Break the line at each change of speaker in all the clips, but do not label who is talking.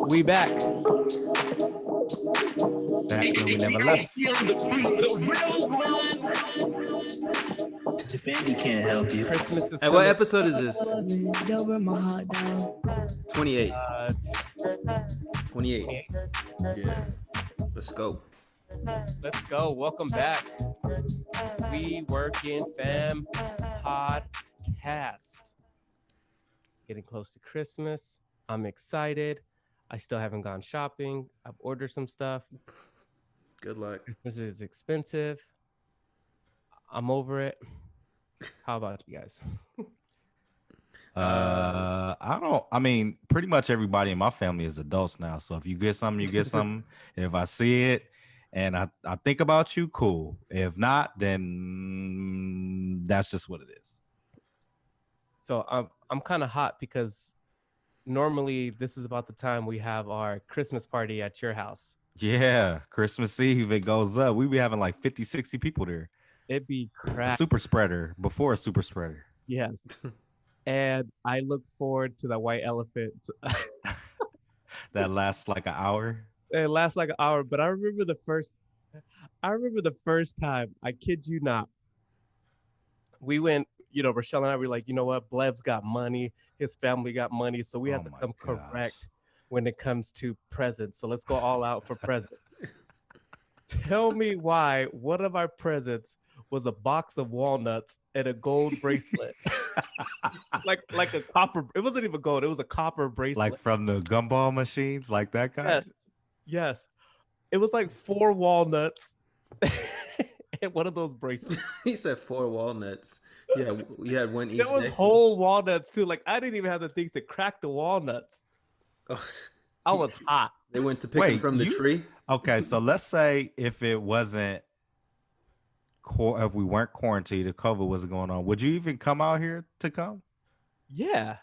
We back.
Back when we never left.
If Andy can't help you.
Christmas is
Hey, what episode is this? 28. 28. Yeah. Let's go.
Let's go. Welcome back. WeWorkingFam PodCast. Getting close to Christmas. I'm excited. I still haven't gone shopping. I've ordered some stuff.
Good luck.
Christmas is expensive. I'm over it. How about you guys?
I mean, pretty much everybody in my family is adults now. So if you get something, you get something. If I see it and I think about you, cool. If not, then that's just what it is.
So I'm kind of hot because normally this is about the time we have our Christmas party at your house.
Yeah, Christmas Eve, it goes up. We be having like 50, 60 people there.
It'd be
A
crap.
super spreader before a super spreader.
Yes. And I look forward to that white elephant.
That lasts like an hour.
It lasts like an hour, but I remember the first time, I kid you not. We went, Rochelle and I were like, you know what? Blev's got money. His family got money. So we have to come correct when it comes to presents. So let's go all out for presents. Tell me why one of our presents was a box of walnuts and a gold bracelet. like a copper. It wasn't even gold. It was a copper bracelet.
Like from the gumball machines, like that kind?
Yes. It was like 4 walnuts and one of those bracelets.
He said 4 walnuts. Yeah, we had one each.
It was
day.
whole walnuts too. Like I didn't even have the thing to crack the walnuts.
Oh,
I was hot.
they went to pick them from the tree.
Okay, so let's say if it wasn't, if we weren't quarantined, if COVID wasn't going on, would you even come out here to come?
Yeah.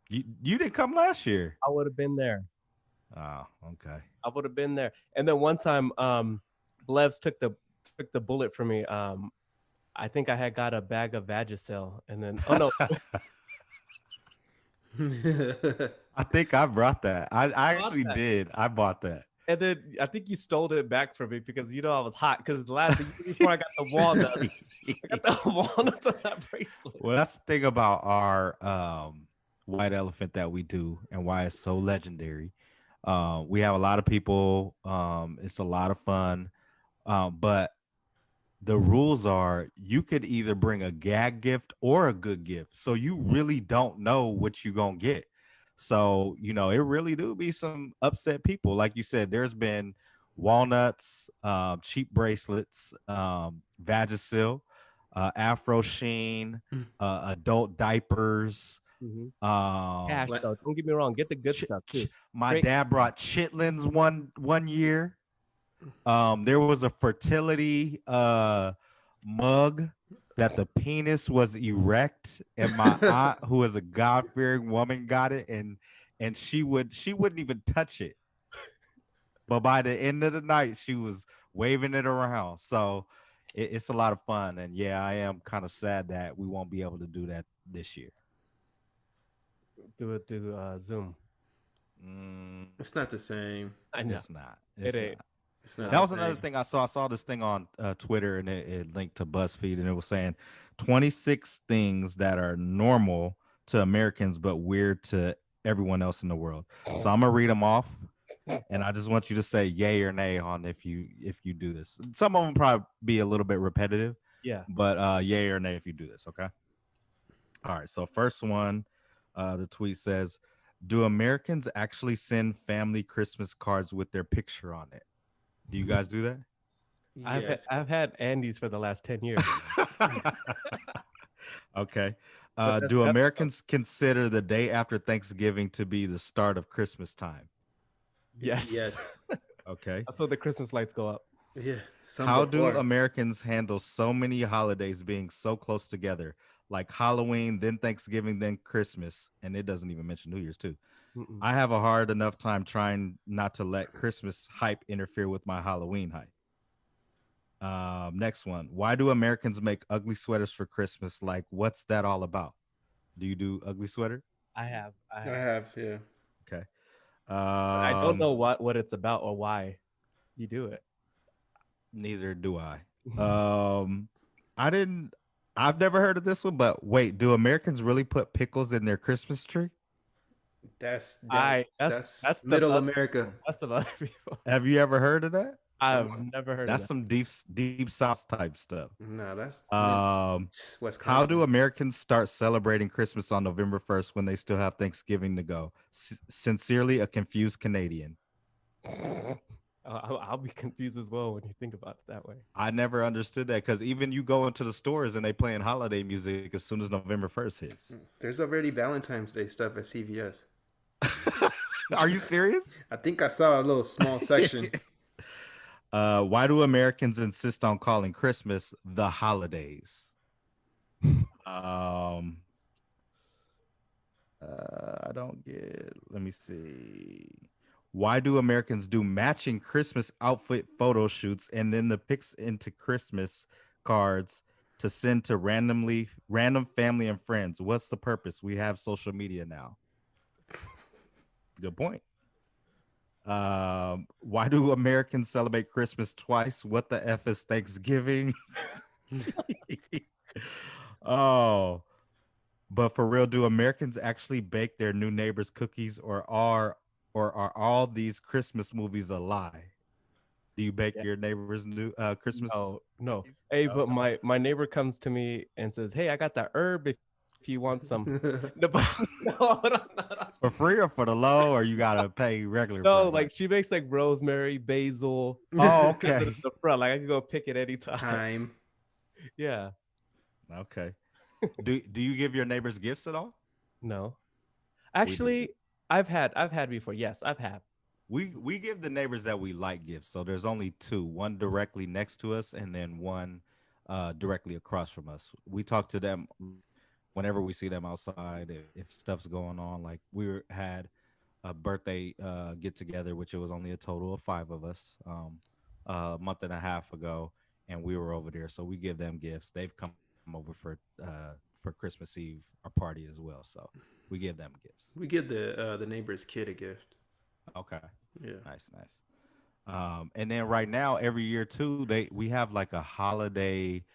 You didn't come last year.
I would have been there.
Oh, okay.
I would have been there. And then one time, Blevs took the bullet for me. I think I had got a bag of Vagisil, and then
I think I brought that. I actually did. I bought that.
And then I think you stole it back from me because I was hot because before I got the walnut, I got the walnuts on that bracelet.
Well, that's the thing about our white elephant that we do and why it's so legendary. We have a lot of people. It's a lot of fun. But the rules are you could either bring a gag gift or a good gift. So you really don't know what you're going to get. So, it really do be some upset people. Like you said, there's been walnuts, cheap bracelets, Vagisil, Afro Sheen, adult diapers.
Mm-hmm. Cash, though. Don't get me wrong. Get the good stuff, too.
My dad brought chitlins one year. There was a fertility mug that the penis was erect, and my aunt, who is a God-fearing woman, got it, and she wouldn't even touch it. But by the end of the night, she was waving it around. So it's a lot of fun, and yeah, I am kind of sad that we won't be able to do that this year.
Do it through Zoom.
It's not the same.
I know.
It's not.
It ain't.
That was another thing I saw. I saw this thing on Twitter, and it linked to BuzzFeed, and it was saying 26 things that are normal to Americans but weird to everyone else in the world. So I'm gonna read them off, and I just want you to say yay or nay on if you do this. Some of them probably be a little bit repetitive.
Yeah.
But yay or nay if you do this. Okay. All right. So first one, the tweet says, "Do Americans actually send family Christmas cards with their picture on it? Do you guys do that?"
Yes.
I've had Andes for the last 10 years.
Okay. Do Americans consider the day after Thanksgiving to be the start of Christmas time?
Yes.
Yes.
Okay.
So the Christmas lights go up.
Yeah.
How do Americans handle so many holidays being so close together, like Halloween, then Thanksgiving, then Christmas, and it doesn't even mention New Year's too?
Mm-mm.
I have a hard enough time trying not to let Christmas hype interfere with my Halloween hype. Next one. Why do Americans make ugly sweaters for Christmas? Like, what's that all about? Do you do ugly sweater?
I have.
I have, yeah.
Okay.
I don't know what it's about or why you do it.
Neither do I. I didn't. I've never heard of this one, but wait, do Americans really put pickles in their Christmas tree?
That's
That's some
middle
other
America.
people. That's some other people.
Have you ever heard of that?
I've never heard of
That's
that.
some deep South type stuff.
No, that's
How do
Wisconsin.
Americans start celebrating Christmas on November 1st when they still have Thanksgiving to go? Sincerely, a confused Canadian.
I'll be confused as well when you think about it that way.
I never understood that because even you go into the stores and they playing holiday music as soon as November 1st hits.
There's already Valentine's Day stuff at CVS.
Are you serious?
I think I saw a little small section.
Why do Americans insist on calling Christmas the holidays? I don't get. Let me see. Why do Americans do matching Christmas outfit photo shoots and then the pics into Christmas cards to send to random family and friends? What's the purpose? We have social media now. Good point. Why do Americans celebrate Christmas twice? What the F is Thanksgiving? Oh, but for real, do Americans actually bake their new neighbors cookies or are all these Christmas movies a lie? Do you bake your neighbors new Christmas?
No. Hey, but my neighbor comes to me and says, "Hey, I got that herb if you want some." No,
for free or for the low, or you gotta pay regular?
No, like she makes like rosemary, basil.
Oh, okay.
The front, like I can go pick it anytime.
Time.
Yeah.
Okay. Do you give your neighbors gifts at all?
No. Actually, I've had before. Yes, I've had.
We give the neighbors that we like gifts. So there's only two, one directly next to us and then one directly across from us. We talk to them whenever we see them outside, if stuff's going on. Like had a birthday get together, which it was only a total of 5 of us a month and a half ago, and we were over there. So we give them gifts. They've come over for Christmas Eve, our party as well. So we give them gifts.
We give the neighbor's kid a gift.
Okay.
Yeah.
Nice. And then right now, every year too, we have like a holiday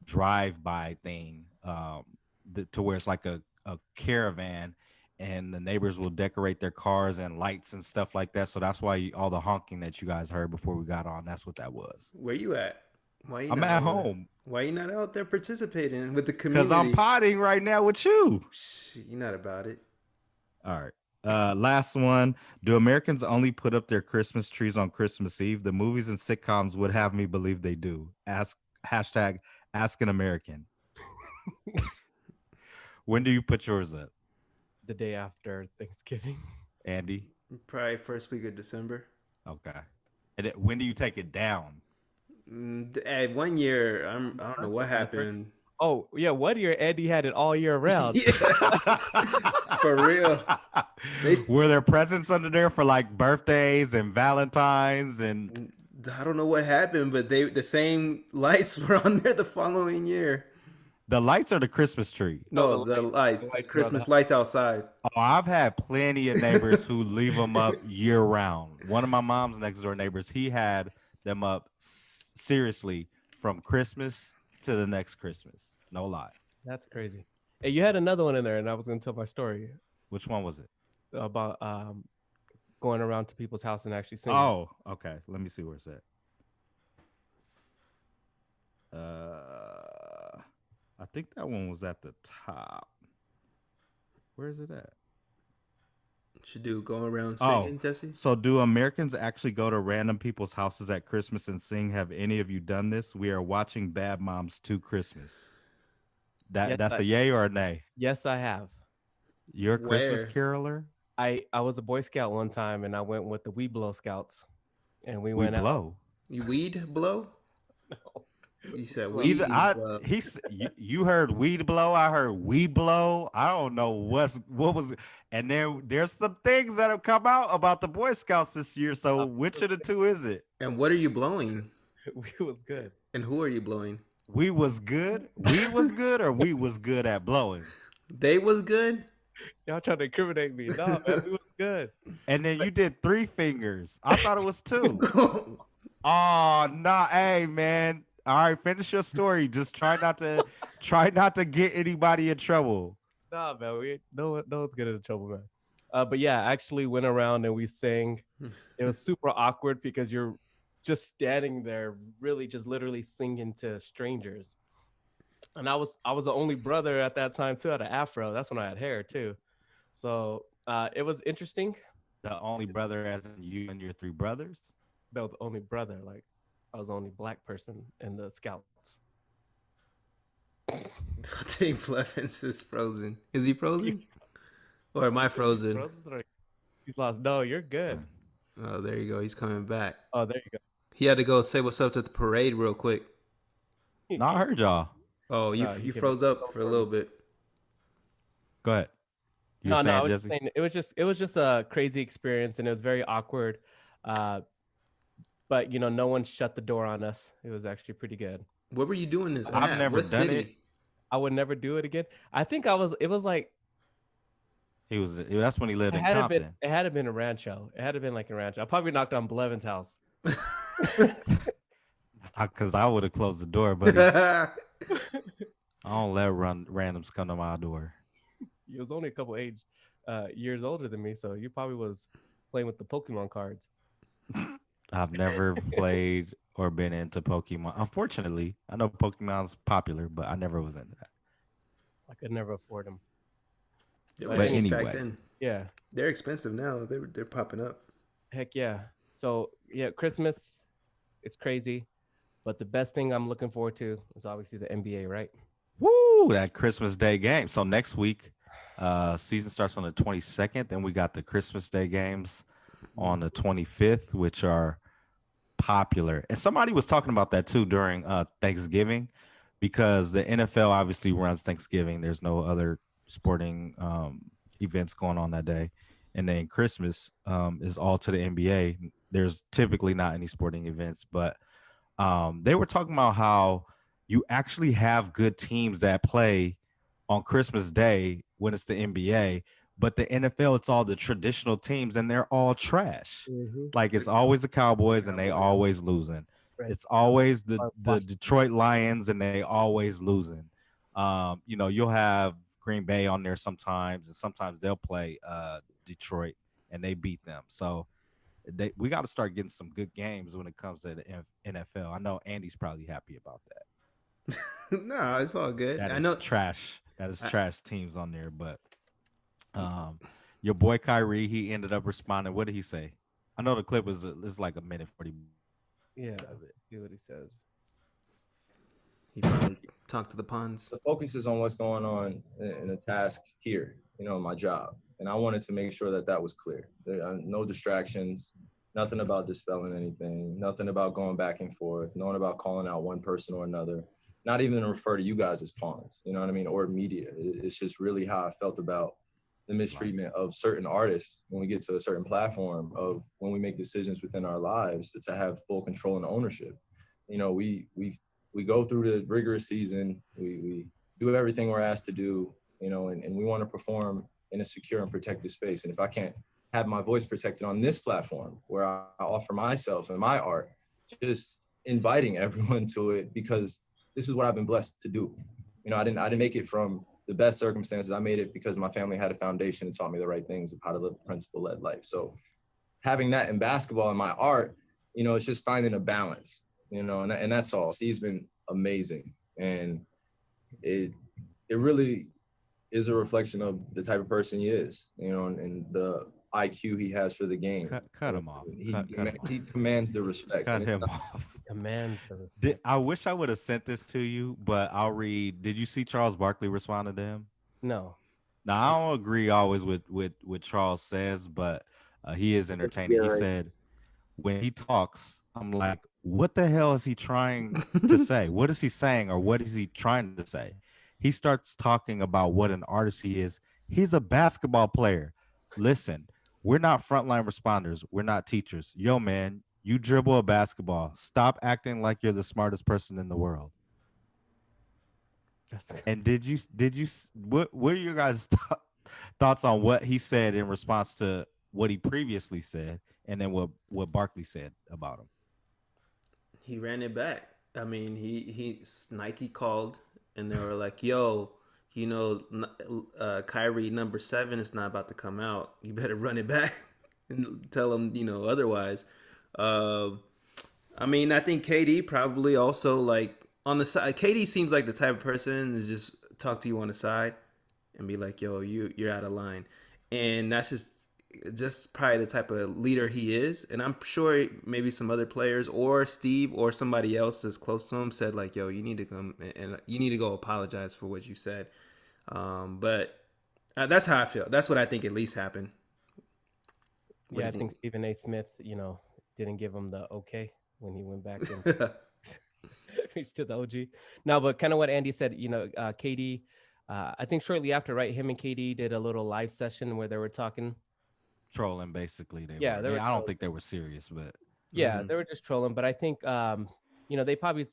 drive-by thing to where it's like a caravan, and the neighbors will decorate their cars and lights and stuff like that. So that's why all the honking that you guys heard before we got on, that's what that was.
Where you at? Why you
I'm at home.
Why you not out there participating with the community?
Because I'm potting right now with you.
You're not about it.
All right. Last one. Do Americans only put up their Christmas trees on Christmas Eve? The movies and sitcoms would have me believe they do. Ask an American. When do you put yours up?
The day after Thanksgiving.
Andy?
Probably first week of December.
Okay. And when do you take it down?
At 1 year, I don't know what happened.
Oh, yeah. 1 year, Andy had it all year round.
For real.
Were there presents under there for like birthdays and Valentines? And
I don't know what happened, but the same lights were on there the following year.
The lights or the Christmas tree?
No, the lights. Christmas lights outside.
Oh, I've had plenty of neighbors who leave them up year round. One of my mom's next door neighbors, he had them up seriously from Christmas to the next Christmas. No lie.
That's crazy. Hey, you had another one in there, and I was going to tell my story.
Which one was it?
About going around to people's house and actually singing.
Oh, okay. Let me see where it's at. I think that one was at the top. Where is it at?
Should do go around singing, Jesse?
So do Americans actually go to random people's houses at Christmas and sing? Have any of you done this? We are watching Bad Moms 2 Christmas. That's a yay or a nay?
Yes, I have.
You're a Christmas caroler?
I was a Boy Scout one time, and I went with the We Blow Scouts, and we went out.
You weed blow?
No.
You said weed.
You heard weed blow. I heard we blow. I don't know what was. And then there's some things that have come out about the Boy Scouts this year. So which of the two is it?
And what are you blowing?
We was good.
And who are you blowing?
We was good. We was good, or we was good at blowing.
They was good.
Y'all trying to incriminate me. No, man, we was good.
And then you did 3 fingers. I thought it was 2. Oh, nah, hey man. All right, finish your story. Just try not to get anybody in trouble.
Nah, man, no one's getting in trouble, man. But yeah, I actually went around and we sang. It was super awkward because you're just standing there, really just literally singing to strangers. And I was the only brother at that time too. I had an afro. That's when I had hair too. So it was interesting.
The only brother as in you and your 3 brothers?
No, the only brother. Like I was the only black person in the scouts.
Dave Blevins is frozen. Is he frozen? Or am I frozen?
He's lost. No, you're good.
Oh, there you go. He's coming back.
Oh, there you go.
He had to go say what's up to the parade real quick.
No, I heard y'all.
Oh, you froze up for a little bit.
Go ahead.
No, I was just saying, it was just a crazy experience and it was very awkward. But no one shut the door on us. It was actually pretty good.
What were you doing this?
I've never done it.
I would never do it again. I think it was like
that's when he lived in Compton.
It had to been a rancho. It had to been like a rancho. I probably knocked on Blevin's house.
Because I would have closed the door, but I don't let randoms come to my door.
He was only a couple years older than me, so you probably was playing with the Pokemon cards.
I've never played or been into Pokemon. Unfortunately, I know Pokemon's popular, but I never was into that.
I could never afford them.
But anyway,
back then,
yeah,
they're expensive now. They're popping up.
Heck yeah. So yeah, Christmas, it's crazy, but the best thing I'm looking forward to is obviously the NBA, right?
Woo! That Christmas Day game. So next week, season starts on the 22nd. Then we got the Christmas Day games on the 25th, which are popular. And somebody was talking about that too during Thanksgiving, because the NFL obviously runs Thanksgiving. There's no other sporting events going on that day. And then Christmas is all to the NBA. There's typically not any sporting events, but they were talking about how you actually have good teams that play on Christmas Day when it's the NBA, but the NFL, it's all the traditional teams and they're all trash. Mm-hmm. Like it's always the Cowboys and they always losing. Right. It's always the Detroit Lions and they always losing. You'll have Green Bay on there sometimes, and sometimes they'll play Detroit and they beat them. So we got to start getting some good games when it comes to the NFL. I know Andy's probably happy about that.
No, it's all good.
I know trash. That is trash teams on there, but your boy Kyrie, he ended up responding. What did he say? I know the clip is like a minute 40.
Yeah, see what he says.
He probably talked to the Pons.
The focus is on what's going on in the task here, my job. And I wanted to make sure that was clear. There are no distractions, nothing about dispelling anything, nothing about going back and forth, nothing about calling out one person or another, not even to refer to you guys as pawns, you know what I mean, or media. It's just really how I felt about the mistreatment of certain artists when we get to a certain platform, of when we make decisions within our lives, to have full control and ownership. We go through the rigorous season, we do everything we're asked to do, and we want to perform in a secure and protected space. And if I can't have my voice protected on this platform where I offer myself and my art, just inviting everyone to it, because this is what I've been blessed to do. I didn't make it from the best circumstances. I made it because my family had a foundation and taught me the right things of how to live a principle-led life. So having that in basketball and my art, it's just finding a balance, and that's all. He's been amazing. And it really is a reflection of the type of person he is, and the IQ he has for the game.
Cut him off.
He commands the respect.
Cut him off.
Commands the respect.
I wish I would have sent this to you, but I'll read. Did you see Charles Barkley responded to him?
No.
Now, I don't agree always with what Charles says, but he is entertaining. He said, when he talks, I'm like, what the hell is he trying to say? What is he saying, or what is he trying to say? He starts talking about what an artist he is. He's a basketball player. Listen, we're not frontline responders. We're not teachers. Yo, man, you dribble a basketball. Stop acting like you're the smartest person in the world. And did you what are you guys thoughts on what he said in response to what he previously said, and then what Barkley said about him.
He ran it back. I mean, he Nike called and they were like, "Yo, Kyrie number 7 is not about to come out. You better run it back and tell him, otherwise." Uh, I mean, I think KD probably also like on the side. KD seems like the type of person to just talk to you on the side and be like, "Yo, you're out of line," and that's just probably the type of leader he is. And I'm sure maybe some other players or Steve or somebody else that's close to him said like, "Yo, you need to come and you need to go apologize for what you said." But that's how I feel. That's what I think at least happened.
Yeah, I think Stephen A. Smith, didn't give him the okay when he went back and reached to the OG. No, but kind of what Andy said, KD, I think shortly after, right, him and KD did a little live session where they were talking.
Trolling, basically.
I
don't think they were serious, but
yeah, they were just trolling. But I think, they probably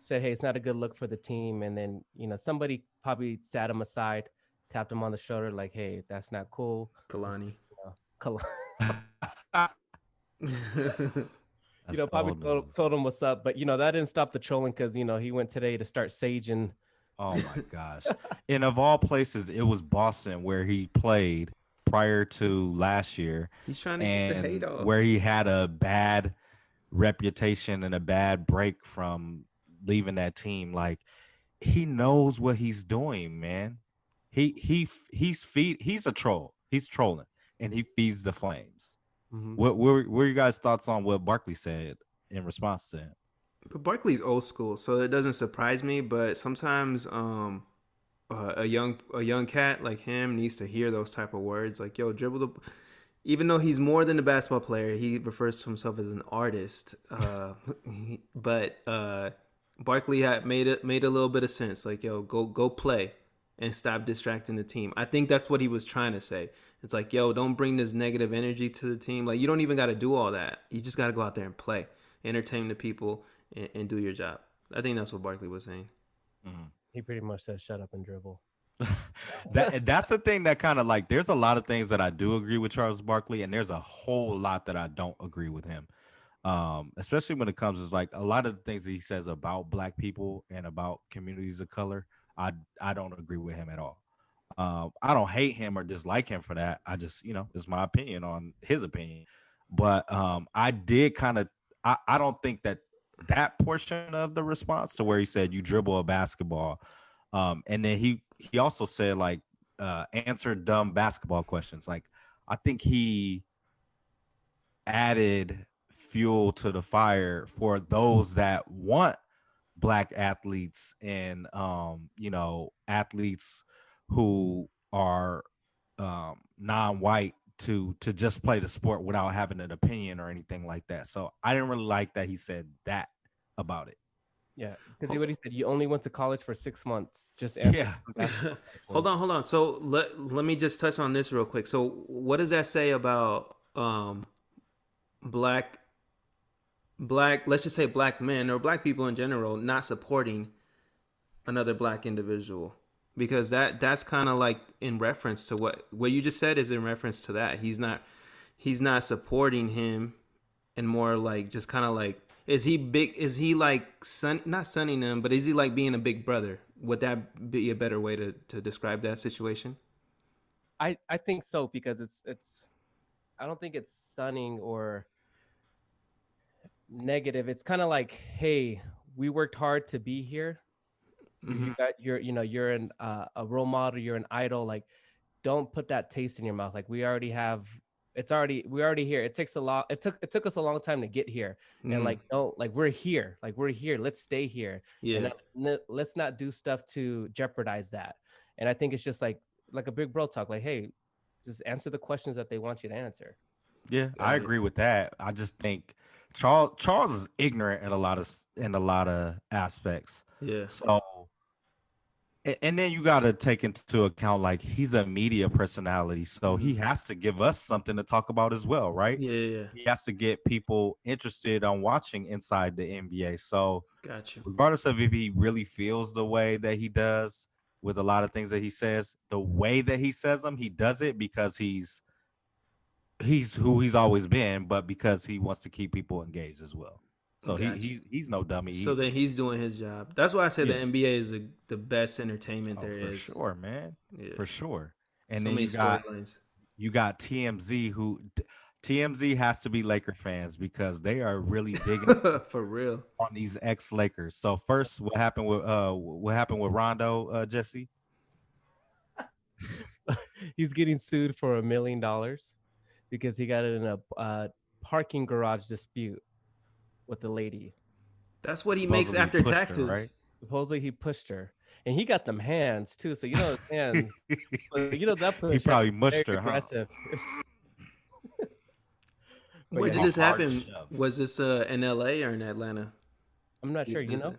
said, "Hey, it's not a good look for the team," and then somebody probably sat him aside, tapped him on the shoulder, like, "Hey, that's not cool."
Kalani.
Probably told him what's up, but that didn't stop the trolling because he went today to start saging.
Oh my gosh! And of all places, it was Boston where he played prior to last year.
He's trying to get the hate off.
Where he had a bad reputation and a bad break from leaving that team. Like, he knows what he's doing, man. He's a troll. He's trolling, and he feeds the flames. Mm-hmm. What were you guys' thoughts on what Barkley said in response to it?
But Barkley's old school, so it doesn't surprise me. But sometimes a young cat like him needs to hear those type of words, like, "Yo, dribble the." Even though he's more than a basketball player, he refers to himself as an artist. But Barkley had made a little bit of sense, like, "Yo, go play and stop distracting the team." I think that's what he was trying to say. It's like, "Yo, don't bring this negative energy to the team. Like, you don't even got to do all that. You just got to go out there and play, entertain the people, and do your job." I think that's what Barkley was saying.
Mm-hmm. He pretty much said, "Shut up and dribble."
That's the thing that kind of like, there's a lot of things that I do agree with Charles Barkley, and there's a whole lot that I don't agree with him. Especially when it comes to like a lot of the things that he says about Black people and about communities of color. I don't agree with him at all. I don't hate him or dislike him for that. I just, it's my opinion on his opinion. But I did kind of, I don't think that portion of the response to where he said you dribble a basketball. And then he also said like answer dumb basketball questions. Like, I think he added fuel to the fire for those that want Black athletes and athletes who are non-white to just play the sport without having an opinion or anything like that. So I didn't really like that he said that about it.
Yeah, because what he said, you only went to college for 6 months. Just
Hold on. So let me just touch on this real quick. So what does that say about black? Let's just say Black men or Black people in general not supporting another Black individual? Because that's kind of like in reference to what you just said is in reference to that. He's not supporting him, and more like just kind of like, is he like not sunning him, but is he like being a big brother? Would that be a better way to describe that situation?
I think so, because it's I don't think it's sunning or negative. It's kind of like, hey, we worked hard to be here. Mm-hmm. You're a role model, you're an idol. Like, don't put that taste in your mouth. Like, we're already here. It took us a long time to get here. And like, no, like, we're here. Let's stay here.
Yeah.
And let's not do stuff to jeopardize that. And I think it's just like a big bro talk. Like, hey, just answer the questions that they want you to answer.
Yeah, I agree with that. I just think Charles is ignorant in a lot of aspects.
Yeah.
So, and then you got to take into account, like, he's a media personality, so he has to give us something to talk about as well, right?
Yeah.
He has to get people interested on watching inside the NBA. So,
gotcha.
Regardless of if he really feels the way that he does, with a lot of things that he says. The way that he says them, he does it because he's who he's always been, but because he wants to keep people engaged as well. So
Gotcha.
he's no dummy.
So then he's doing his job. That's why I say the
Yeah.
NBA is the best entertainment
Oh,
there
for
is.
sure, man.
Yeah.
For sure. And
So
then
many storylines.
you got TMZ, who TMZ has to be Laker fans because they are really digging
For real.
on these ex Lakers. So first, what happened with Rondo, Jesse?
He's getting sued for $1 million because he got in a parking garage dispute with the lady.
That's what he makes after taxes.
Her, right?
Supposedly he pushed her, and he got them hands too. So you know his hands. You know that push.
He probably mushed her,
aggressive.
Huh?
Where did this happen? Was this in LA or in Atlanta?
I'm not sure. You know?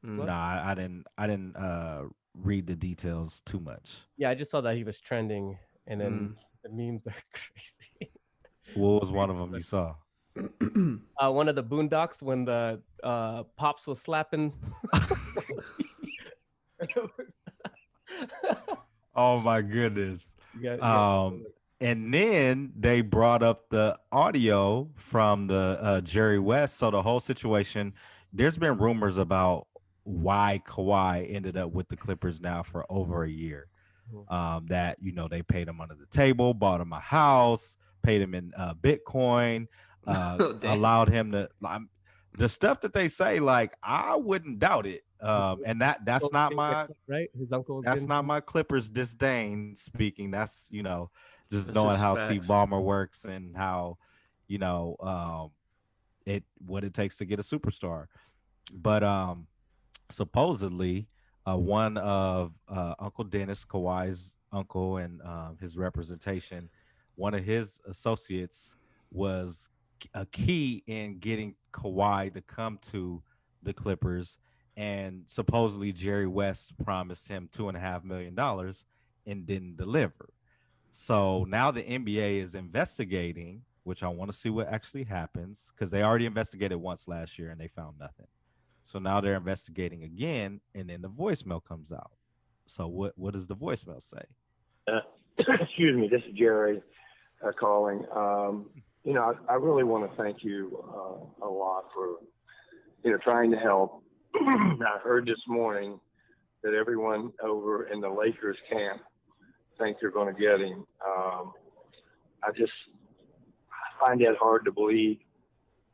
Nah, I didn't read the details too much.
Yeah, I just saw that he was trending, and then the memes are crazy.
What was one of them you saw?
One of the Boondocks when the Pops was slapping.
Oh my goodness. And then they brought up the audio from the Jerry West. So the whole situation, there's been rumors about why Kawhi ended up with the Clippers now for over a year. That, you know, they paid him under the table, bought him a house, paid him in Bitcoin, allowed him to the stuff that they say, like, I wouldn't doubt it. And that's not my
right. His uncle.
That's not my Clippers disdain speaking. That's, you know, just that's knowing how facts. Steve Ballmer works and how, you know, what it takes to get a superstar. But supposedly one of Uncle Dennis, Kawhi's uncle, and his representation, one of his associates was a key in getting Kawhi to come to the Clippers. And supposedly Jerry West promised him $2.5 million and didn't deliver. So now the NBA is investigating, which I want to see what actually happens, because they already investigated once last year and they found nothing. So now they're investigating again, and then the voicemail comes out. So what does the voicemail say?
Excuse me, this is Jerry calling. You know, I really want to thank you a lot for, you know, trying to help. I heard this morning that everyone over in the Lakers camp think they're going to get him. I find that hard to believe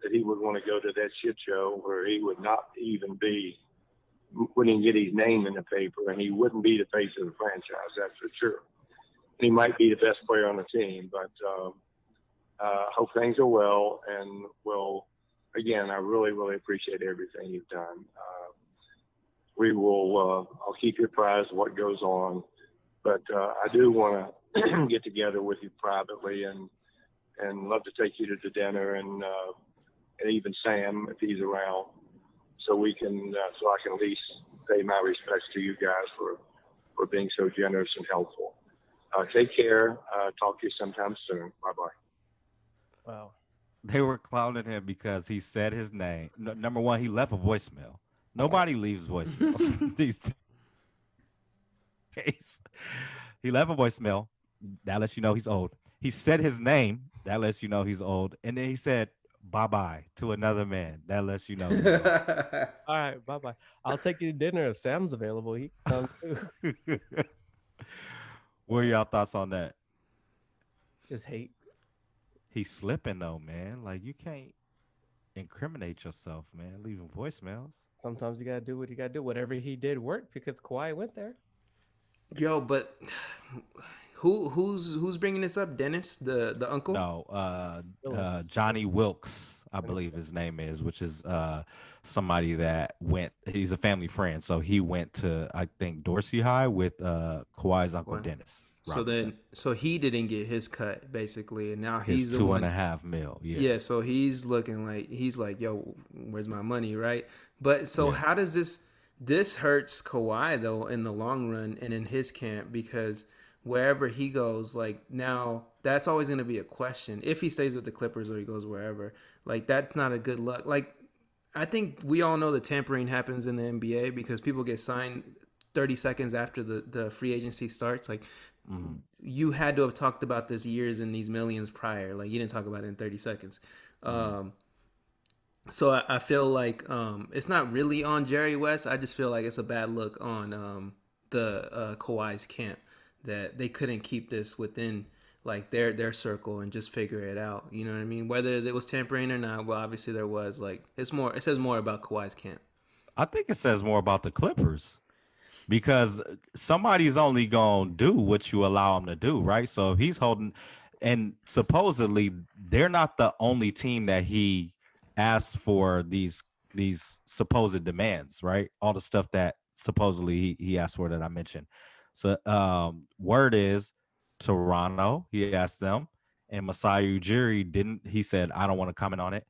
that he would want to go to that shit show where he would not even wouldn't get his name in the paper, and he wouldn't be the face of the franchise, that's for sure. He might be the best player on the team, but hope things are well, and again, I really, really appreciate everything you've done. We will, I'll keep you apprised of what goes on, but I do want to get together with you privately and love to take you to the dinner and even Sam, if he's around, so I can at least pay my respects to you guys for being so generous and helpful. Take care. Talk to you sometime soon. Bye-bye.
Wow.
They were clowning him because he said his name. Number one, he left a voicemail. Nobody leaves voicemails these days. He left a voicemail. That lets you know he's old. He said his name. That lets you know he's old. And then he said bye-bye to another man. That lets you know he's old.
All right, bye-bye. I'll take you to dinner if Sam's available. He can come too.
What are y'all thoughts on that?
Just hate.
He's slipping though, man. Like, you can't incriminate yourself, man, leaving voicemails.
Sometimes you gotta do what you gotta do. Whatever he did worked because Kawhi went there.
Yo, but who's bringing this up? Dennis, the uncle?
No, Johnny Wilkes, I believe his name is, which is somebody that went. He's a family friend, so he went to, I think, Dorsey High with Kawhi's uncle Dennis.
So he didn't get his cut basically, and now
his
he's
$2.5 million.
Yeah, so he's looking like he's like, yo, where's my money, right? But so how does this hurts Kawhi though in the long run and in his camp, because wherever he goes, like, now that's always going to be a question if he stays with the Clippers or he goes wherever. Like, that's not a good look. Like, I think we all know that tampering happens in the NBA because people get signed 30 seconds after the free agency starts. Like, you had to have talked about this years and these millions prior. Like, you didn't talk about it in 30 seconds. So I feel like it's not really on Jerry West. I just feel like it's a bad look on the Kawhi's camp that they couldn't keep this within like their circle and just figure it out. You know what I mean? Whether it was tampering or not, well, obviously there was. Like, it says more about Kawhi's camp.
I think it says more about the Clippers because somebody's only going to do what you allow him to do, right? So if he's holding, and supposedly they're not the only team that he asked for these supposed demands, right? All the stuff that supposedly he asked for that I mentioned. So word is Toronto, he asked them, and Masai Ujiri didn't. He said, I don't want to comment on it.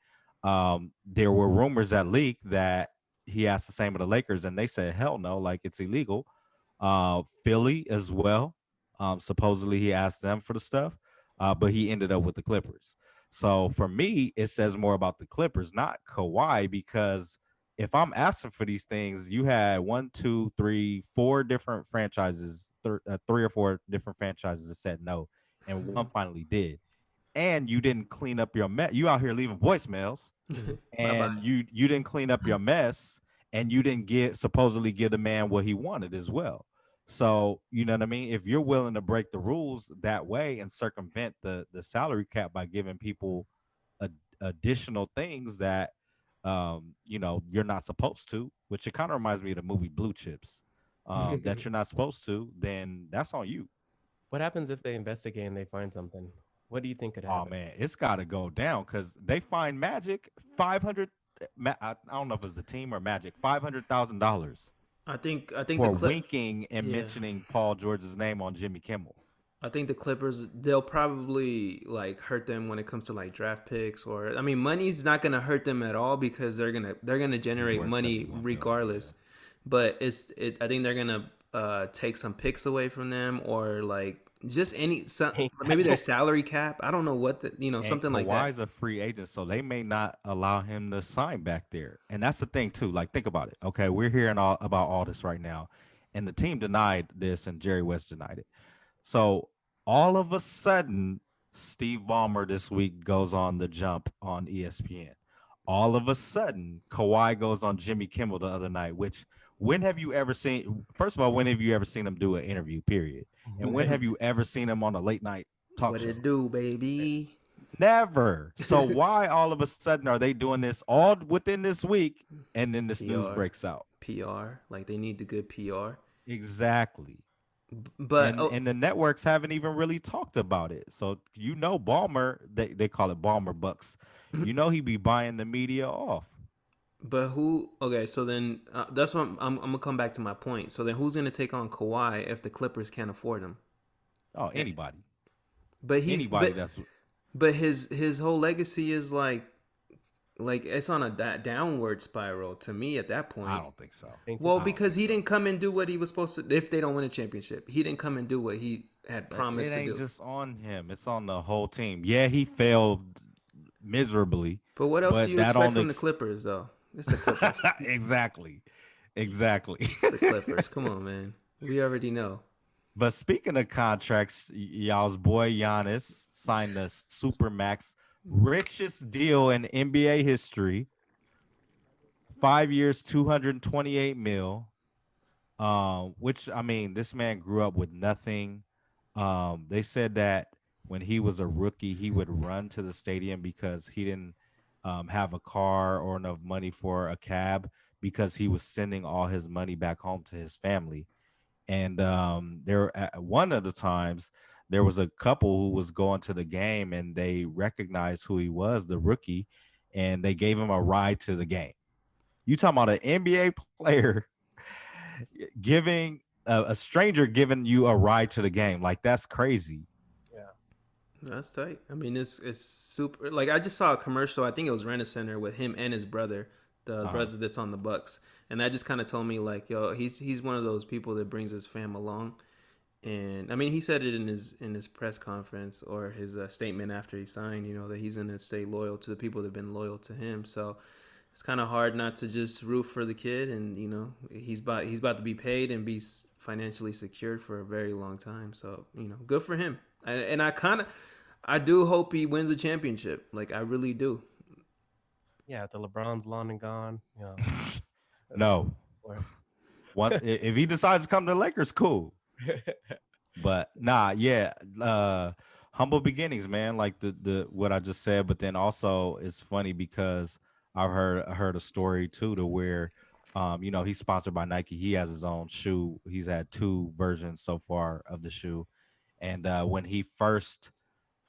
There were rumors that leaked that he asked the same of the Lakers, and they said, hell no, like it's illegal. Philly as well. Supposedly he asked them for the stuff, but he ended up with the Clippers. So for me, it says more about the Clippers, not Kawhi, because if I'm asking for these things, you had 1, 2, 3, 4 different franchises, 3 or 4 different franchises that said no, and one finally did. And you didn't clean up your mess. You out here leaving voicemails, and you didn't clean up your mess, and you didn't supposedly give the man what he wanted as well. So you know what I mean? If you're willing to break the rules that way and circumvent the salary cap by giving people additional things that you're not supposed to, which it kind of reminds me of the movie Blue Chips, that you're not supposed to, then that's on you.
What happens if they investigate and they find something? What do you think could happen?
Oh man, it's got to go down because they find Magic 500. I don't know if it's the team or Magic $500,000.
I think
for winking and mentioning Paul George's name on Jimmy Kimmel.
I think the Clippers, they'll probably like hurt them when it comes to like draft picks, or I mean, money's not gonna hurt them at all because they're gonna generate money regardless. But I think they're gonna take some picks away from them, or like just maybe their salary cap. I don't know what something like that.
Kawhi's a free agent, so they may not allow him to sign back there. And that's the thing too. Like, think about it. Okay, we're hearing about all this right now, and the team denied this, and Jerry West denied it. So all of a sudden, Steve Ballmer this week goes on the jump on ESPN. All of a sudden, Kawhi goes on Jimmy Kimmel the other night, which when have you ever seen? First of all, when have you ever seen him do an interview, period? And when have you ever seen him on a late night talk show?
What it do, baby?
Never. So why all of a sudden are they doing this all within this week and then this news breaks out?
PR. Like, they need the good PR.
Exactly.
But
and the networks haven't even really talked about it. So Ballmer, they call it Ballmer bucks. He be buying the media off.
But who? Okay, so then that's what I'm gonna come back to my point. So then, who's gonna take on Kawhi if the Clippers can't afford him?
Oh, anybody.
But his whole legacy is like it's on a downward spiral to me at that point.
I don't think so.
Well, because he didn't come and do what he was supposed to. If they don't win a championship, he didn't come and do what he had promised to do.
It ain't just on him; it's on the whole team. Yeah, he failed miserably.
But what else do you expect from the Clippers, though? It's the Clippers.
Exactly.
It's the Clippers. Come on, man. We already know.
But speaking of contracts, y'all's boy Giannis signed the Supermax richest deal in NBA history. 5 years, $228 million. Which, I mean, this man grew up with nothing. They said that when he was a rookie, he would run to the stadium because he didn't have a car or enough money for a cab because he was sending all his money back home to his family. And one of the times there was a couple who was going to the game and they recognized who he was, the rookie, and they gave him a ride to the game. You talking about an NBA player giving a stranger giving you a ride to the game? Like, that's crazy.
That's tight. I mean, it's super. Like, I just saw a commercial. I think it was Rent-A-Center with him and his brother, the brother that's on the Bucks, and that just kind of told me like, yo, he's one of those people that brings his fam along. And I mean, he said it in his press conference or his statement after he signed, that he's gonna stay loyal to the people that have been loyal to him. So it's kind of hard not to just root for the kid, and he's about to be paid and be financially secured for a very long time. So good for him. And I do hope he wins a championship. Like I really do.
Yeah, the LeBron's long and gone.
No. Once if he decides to come to the Lakers, cool. But nah, yeah. Humble beginnings, man. Like the what I just said, but then also it's funny because I've heard a story too to where he's sponsored by Nike. He has his own shoe. He's had 2 versions so far of the shoe. And when he first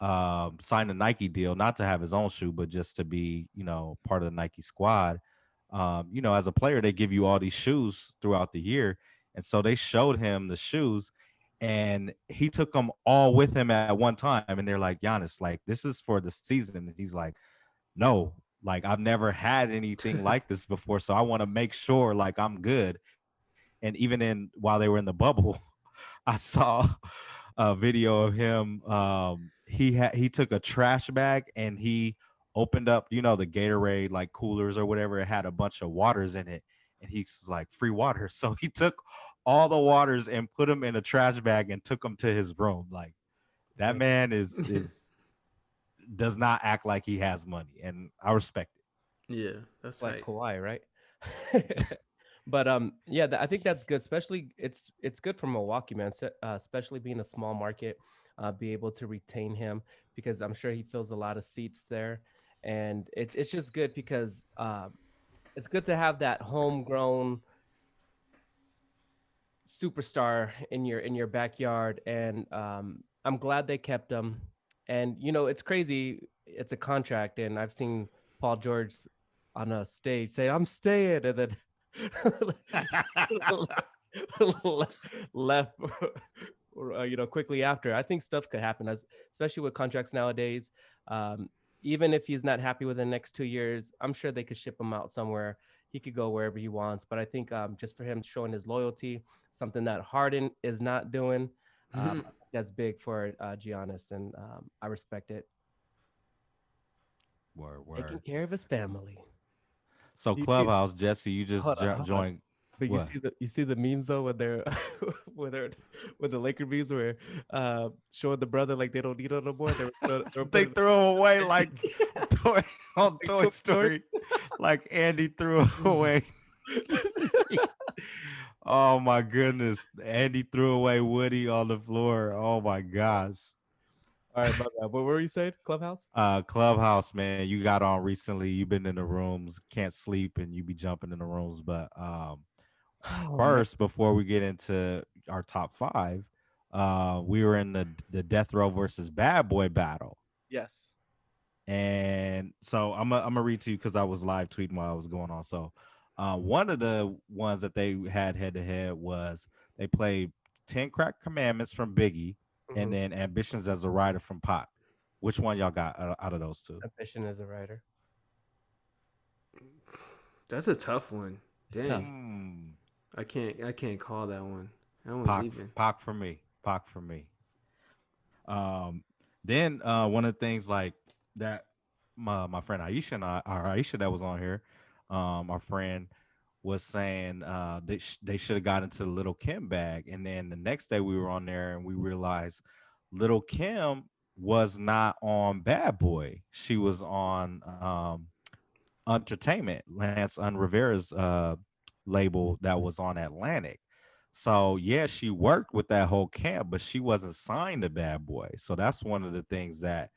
signed a Nike deal, not to have his own shoe, but just to be, part of the Nike squad. As a player, they give you all these shoes throughout the year. And so they showed him the shoes and he took them all with him at one time. And they're like, Giannis, like, this is for the season. And he's like, no, like, I've never had anything like this before. So I want to make sure, like, I'm good. And even while they were in the bubble, I saw a video of him. He took a trash bag and he opened up, the Gatorade like coolers or whatever. It had a bunch of waters in it, and he's like, free water. So he took all the waters and put them in a trash bag and took them to his room. Like that man is does not act like he has money, and I respect it.
Yeah, that's
like
tight.
Kawhi, right? But yeah, I think that's good. Especially it's good for Milwaukee, man. Especially being a small market, be able to retain him because I'm sure he fills a lot of seats there, and it's just good because it's good to have that homegrown superstar in your backyard, and I'm glad they kept him. And it's crazy. It's a contract, and I've seen Paul George on a stage say, "I'm staying," and then left quickly after. I think stuff could happen, especially with contracts nowadays. Even if he's not happy with the next 2 years, I'm sure they could ship him out somewhere. He could go wherever he wants. But I think just for him showing his loyalty, something that Harden is not doing, that's big for Giannis, and I respect it.
Word.
Taking care of his family.
So Clubhouse, Jesse, you just joined.
But you see the memes though when they're when the Laker memes were showing the brother like they don't need him no more.
They threw him away like on Toy Story, like Andy threw him away. Oh my goodness, Andy threw away Woody on the floor. Oh my gosh.
All right, what were you saying? Clubhouse?
Clubhouse, man. You got on recently. You've been in the rooms, can't sleep, and you be jumping in the rooms. But first, before we get into our top 5, we were in the Death Row versus Bad Boy battle.
Yes.
And so I'm gonna read to you because I was live tweeting while I was going on. So one of the ones that they had head to head was they played 10 Crack Commandments from Biggie. And then Ambitions as a Writer from Pac. Which one y'all got out of those 2?
Ambition as a writer.
That's a tough one. Dang. I can't call that one. That one's even.
Pac for me. Then one of the things like that my friend Aisha and Aisha that was on here, our friend was saying they should have got into the Little Kim bag. And then the next day we were on there and we realized Little Kim was not on Bad Boy. She was on Entertainment, Lance Rivera's label that was on Atlantic. So yeah, she worked with that whole camp, but she wasn't signed to Bad Boy. So that's one of the things that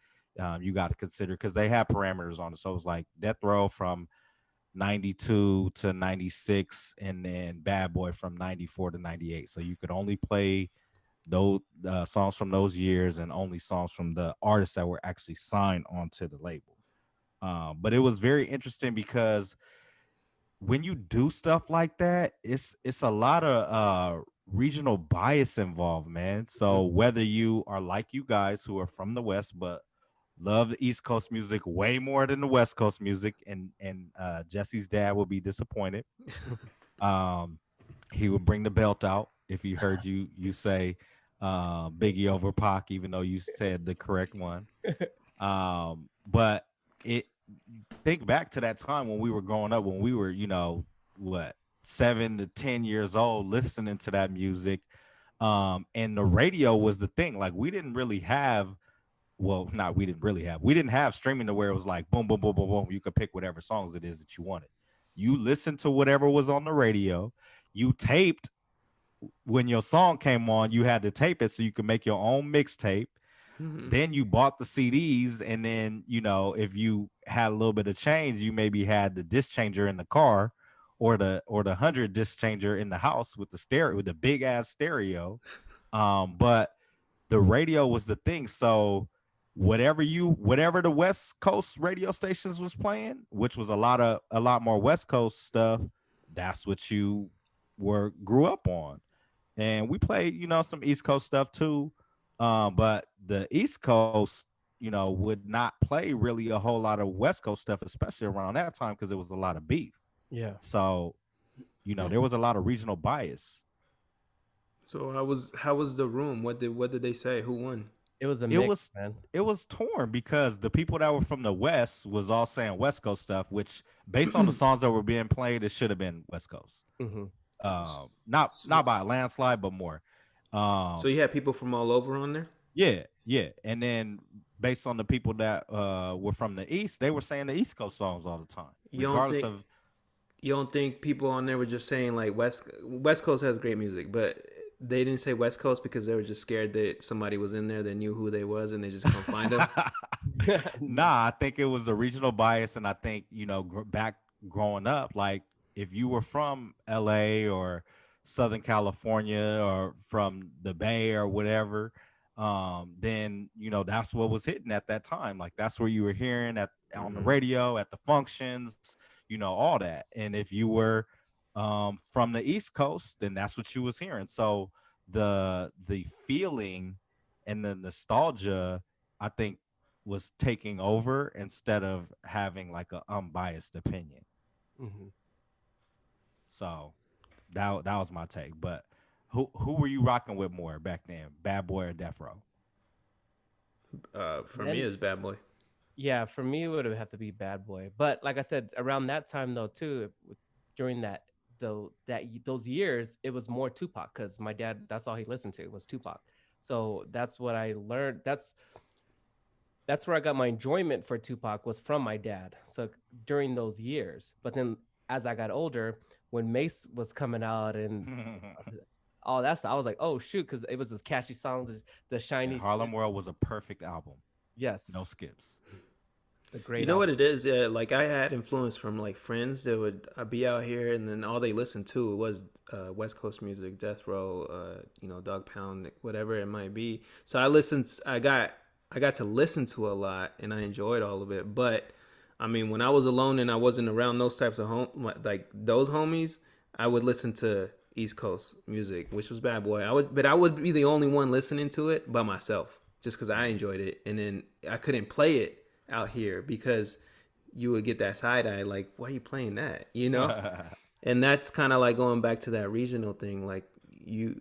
you got to consider because they have parameters on it. So it was like Death Row from 92 to 96 and then Bad Boy from 94 to 98. So you could only play those songs from those years and only songs from the artists that were actually signed onto the label. But it was very interesting because when you do stuff like that, it's a lot of regional bias involved, man. So whether you are like you guys who are from the West but love the East Coast music way more than the West Coast music, and Jesse's dad will be disappointed. He would bring the belt out if he heard you say Biggie over Pac, even though you said the correct one. But think back to that time when we were growing up, when we were, 7 to 10 years old, listening to that music. And the radio was the thing. Like we didn't really have, we didn't have streaming to where it was like boom, boom, boom, boom, boom. You could pick whatever songs it is that you wanted. You listened to whatever was on the radio. You taped when your song came on, you had to tape it so you could make your own mixtape. Then you bought the CDs, and then if you had a little bit of change, you maybe had the disc changer in the car, or the 100 disc changer in the house with the stereo, with the big ass stereo. But the radio was the thing. So whatever the West Coast radio stations was playing, which was a lot more West Coast stuff, that's what you grew up on. And we played, some East Coast stuff too. But the East Coast, would not play really a whole lot of West Coast stuff, especially around that time, because there was a lot of beef.
Yeah.
So, there was a lot of regional bias.
So how was the room? What did they say? Who won?
It was a mix, man.
It was torn because the people that were from the West was all saying West Coast stuff, which based on the songs that were being played, it should have been West Coast.
Mm-hmm.
Not by a landslide, but more.
So you had people from all over on there?
Yeah. And then based on the people that were from the East, they were saying the East Coast songs all the time.
You don't think people on there were just saying like West Coast has great music, but they didn't say West Coast because they were just scared that somebody was in there that knew who they was and they just couldn't find them?
Nah, I think it was a regional bias, and I think back growing up, like if you were from LA or Southern California or from the Bay or whatever, then that's what was hitting at that time. Like that's where you were hearing on the radio, at the functions, all that. And if you were from the East Coast, then that's what you was hearing. So the feeling and the nostalgia, I think, was taking over instead of having like an unbiased opinion.
Mm-hmm.
So that was my take. But who were you rocking with more back then, Bad Boy or Death Row?
For me, it's Bad Boy.
Yeah, for me, it would have to be Bad Boy. But like I said, around that time though, too, during those years, it was more Tupac because my dad, that's all he listened to was Tupac. So that's what I learned. That's where I got my enjoyment for Tupac, was from my dad. So during those years, but then as I got older, when Mace was coming out and all that stuff, I was like, oh shoot, because it was this catchy songs, the shiny.
Harlem World was a perfect album.
Yes,
no skips.
It's a great.
You know what it is? Yeah, like I had influence from like friends that would be out here, and then all they listened to was West Coast music, Death Row, Dog Pound, whatever it might be. So I got to listen to a lot, and I enjoyed all of it. But I mean, when I was alone and I wasn't around those types of like those homies, I would listen to East Coast music, which was Bad Boy. I would be the only one listening to it by myself, just because I enjoyed it, and then I couldn't play it out here because you would get that side eye, like, why are you playing that? And that's kind of like going back to that regional thing. Like you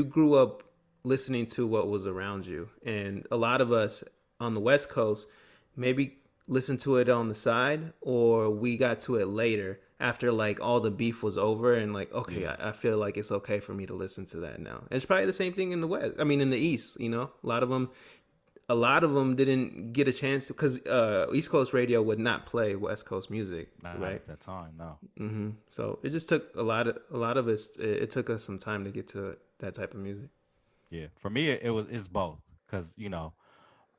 grew up listening to what was around you, and a lot of us on the West Coast maybe listened to it on the side, or we got to it later after like all the beef was over, and like, okay, I feel like it's okay for me to listen to that now. And it's probably the same thing in the East. A lot of them didn't get a chance because East Coast radio would not play West Coast music, right?
At that time, no.
Mm-hmm. So it just took a lot of us. It took us some time to get to that type of music.
Yeah, for me, it's both, because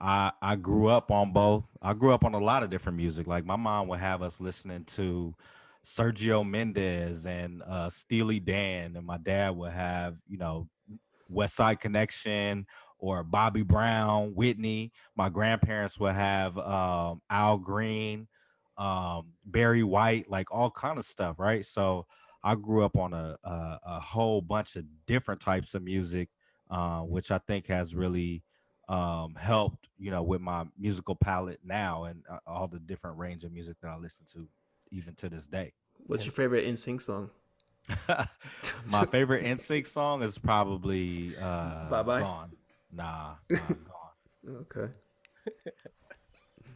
I grew up on both. I grew up on a lot of different music. Like my mom would have us listening to Sergio Mendes and Steely Dan, and my dad would have West Side Connection or Bobby Brown, Whitney. My grandparents would have Al Green, Barry White, like all kind of stuff, right? So I grew up on a whole bunch of different types of music, which I think has really helped, with my musical palette now, and all the different range of music that I listen to even to this day.
What's your favorite NSYNC song?
My favorite NSYNC song is probably
Bye-bye.
Gone. Nah, Gone.
Okay.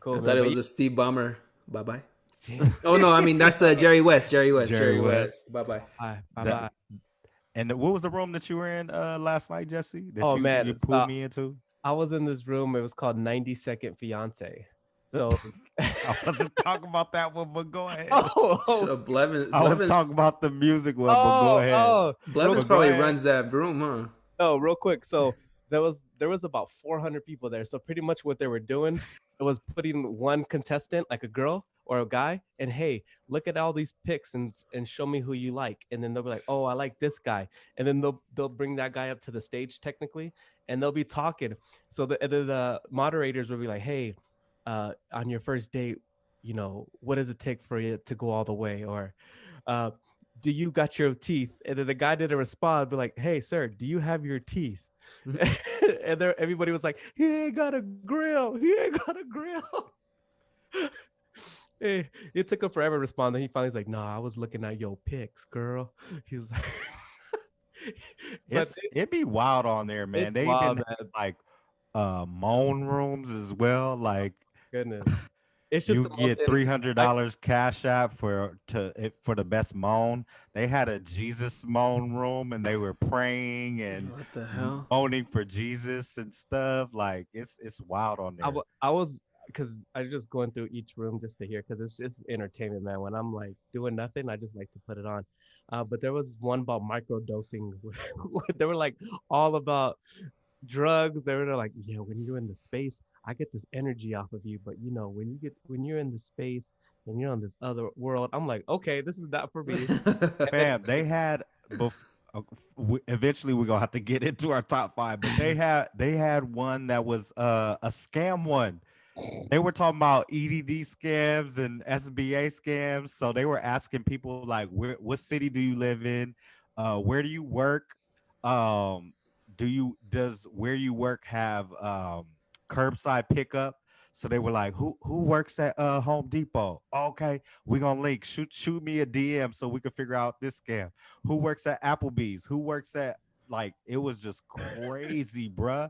Cool.
I thought it was a Steve Ballmer Bye bye. Oh no, I mean that's Jerry West. Jerry West. Bye bye.
Bye bye.
And what was the room that you were in last night, Jesse? That you pulled me into?
I was in this room. It was called 90-Second Fiance. So
I wasn't talking about that one, but go ahead.
So Blevins,
I was talking about the music one, but go ahead.
Blevins probably runs that room, huh?
Oh, real quick. So there was about 400 people there. So pretty much what they were doing, it was putting one contestant, like a girl or a guy, and hey, look at all these pics and show me who you like. And then they'll be like, oh, I like this guy. And then they'll bring that guy up to the stage technically, and they'll be talking. So the moderators will be like, hey, on your first date, you know, what does it take for you to go all the way? Or do you got your teeth? And then the guy didn't respond, be like, hey, sir, do you have your teeth? And everybody was like, he ain't got a grill. It took him forever to respond. Then he finally was like, nah, I was looking at your pics, girl. He was like,
it'd be wild on there, man. They even have like moan rooms as well. Like,
goodness. It's just
you get $300 cash app for the best moan. They had a Jesus moan room, and they were praying and
what the hell,
moaning for Jesus and stuff. Like it's wild on there.
I was, because I was just going through each room just to hear, because it's just entertainment, man. When I'm like doing nothing, I just like to put it on. But there was one about microdosing. They were like all about drugs. They were like, yeah, when you're in the space, I get this energy off of you, but you know, when you're in the space and you're on this other world, I'm like, okay, this is not for me.
Fam, they had eventually we're gonna have to get into our top 5, but they had one that was a scam one. They were talking about EDD scams and SBA scams. So they were asking people like, what city do you live in? Where do you work? Does where you work have curbside pickup? So they were like, who works at Home Depot? Okay, we're gonna link. Shoot me a DM so we can figure out this scam. Who works at Applebee's? Who works at, like, it was just crazy, bruh.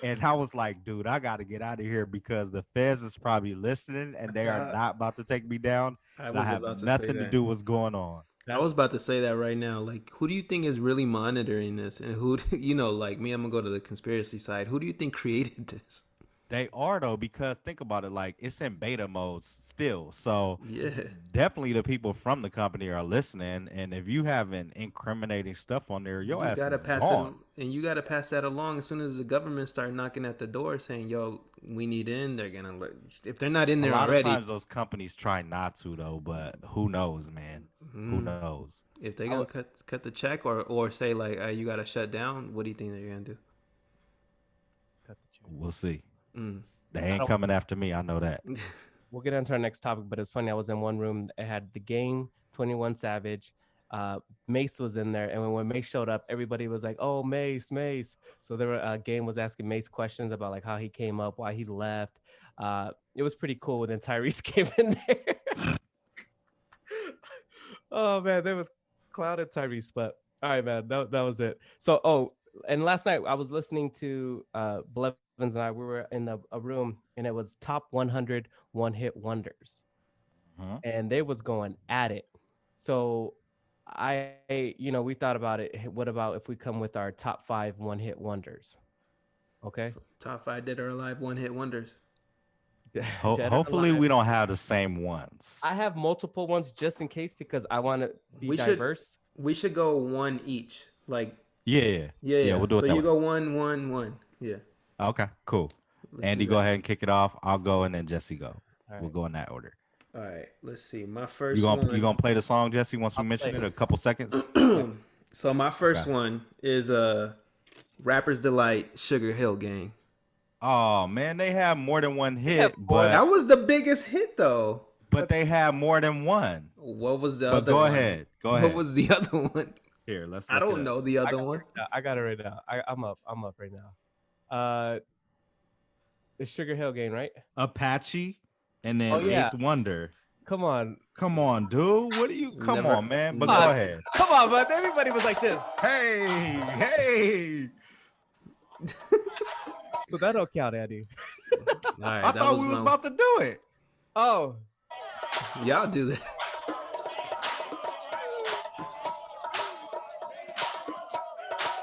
And I was like, dude, I got to get out of here because the feds is probably listening and they are not about to take me down. I have nothing to do with what's going on.
I was about to say that right now. Like, who do you think is really monitoring this? And who, you know, like me, I'm going to go to the conspiracy side. Who do you think created this?
They are, though, because think about it, like, it's in beta mode still. So
yeah,
definitely the people from the company are listening. And if you have an incriminating stuff on there, your ass is gone.
And you got to pass that along as soon as the government start knocking at the door saying, yo, we need in. They're going to look. If they're not in there already.
A lot of times those companies try not to, though, but who knows, man? Who knows?
If they're going to cut the check or say, like, you got to shut down, what do you think they're going to do?
Cut the check.
We'll see. They ain't coming after me. I know that.
We'll get into our next topic, but it's funny. I was in one room. It had The Game, 21 Savage. Mace was in there. And when Mace showed up, everybody was like, oh, Mace. So there were, Game was asking Mace questions about like how he came up, why he left. It was pretty cool. And then Tyrese came in there. Oh, man, there was clouded Tyrese. But all right, man, that was it. So, and last night I was listening to Blevins and I, we were in a room, and it was top 100 one-hit wonders. And they was going at it. So we thought about it. What about if we come with our top 5 one-hit wonders? Okay.
So top 5 dead or alive one-hit wonders.
Hopefully we don't have the same ones.
I have multiple ones just in case, because I want to be diverse.
We should go one each. Like
yeah. We'll do it.
So you go one. Yeah.
Okay, cool. Andy, go ahead and kick it off. I'll go, and then Jesse go. Right. We'll go in that order.
All right. Let's see. My first.
You gonna play the song, Jesse? Once we mention it, a couple seconds.
So my first one is Rapper's Delight, Sugar Hill Gang.
Oh man, they have more than one hit, but
that was the biggest hit though.
But they have more than one.
What was the other
one?
Go ahead. What was the other one?
Here, let's.
I don't know the other one.
I got it right now. I'm up right now. The Sugar Hill Gang, right?
Apache, and then Eighth Wonder.
Come on,
dude. What are you? Come on, man. But go ahead.
Come on, but everybody was like this.
Hey.
So that don't count, Andy.
All right,
I thought we was about to do it.
Oh.
Y'all do that.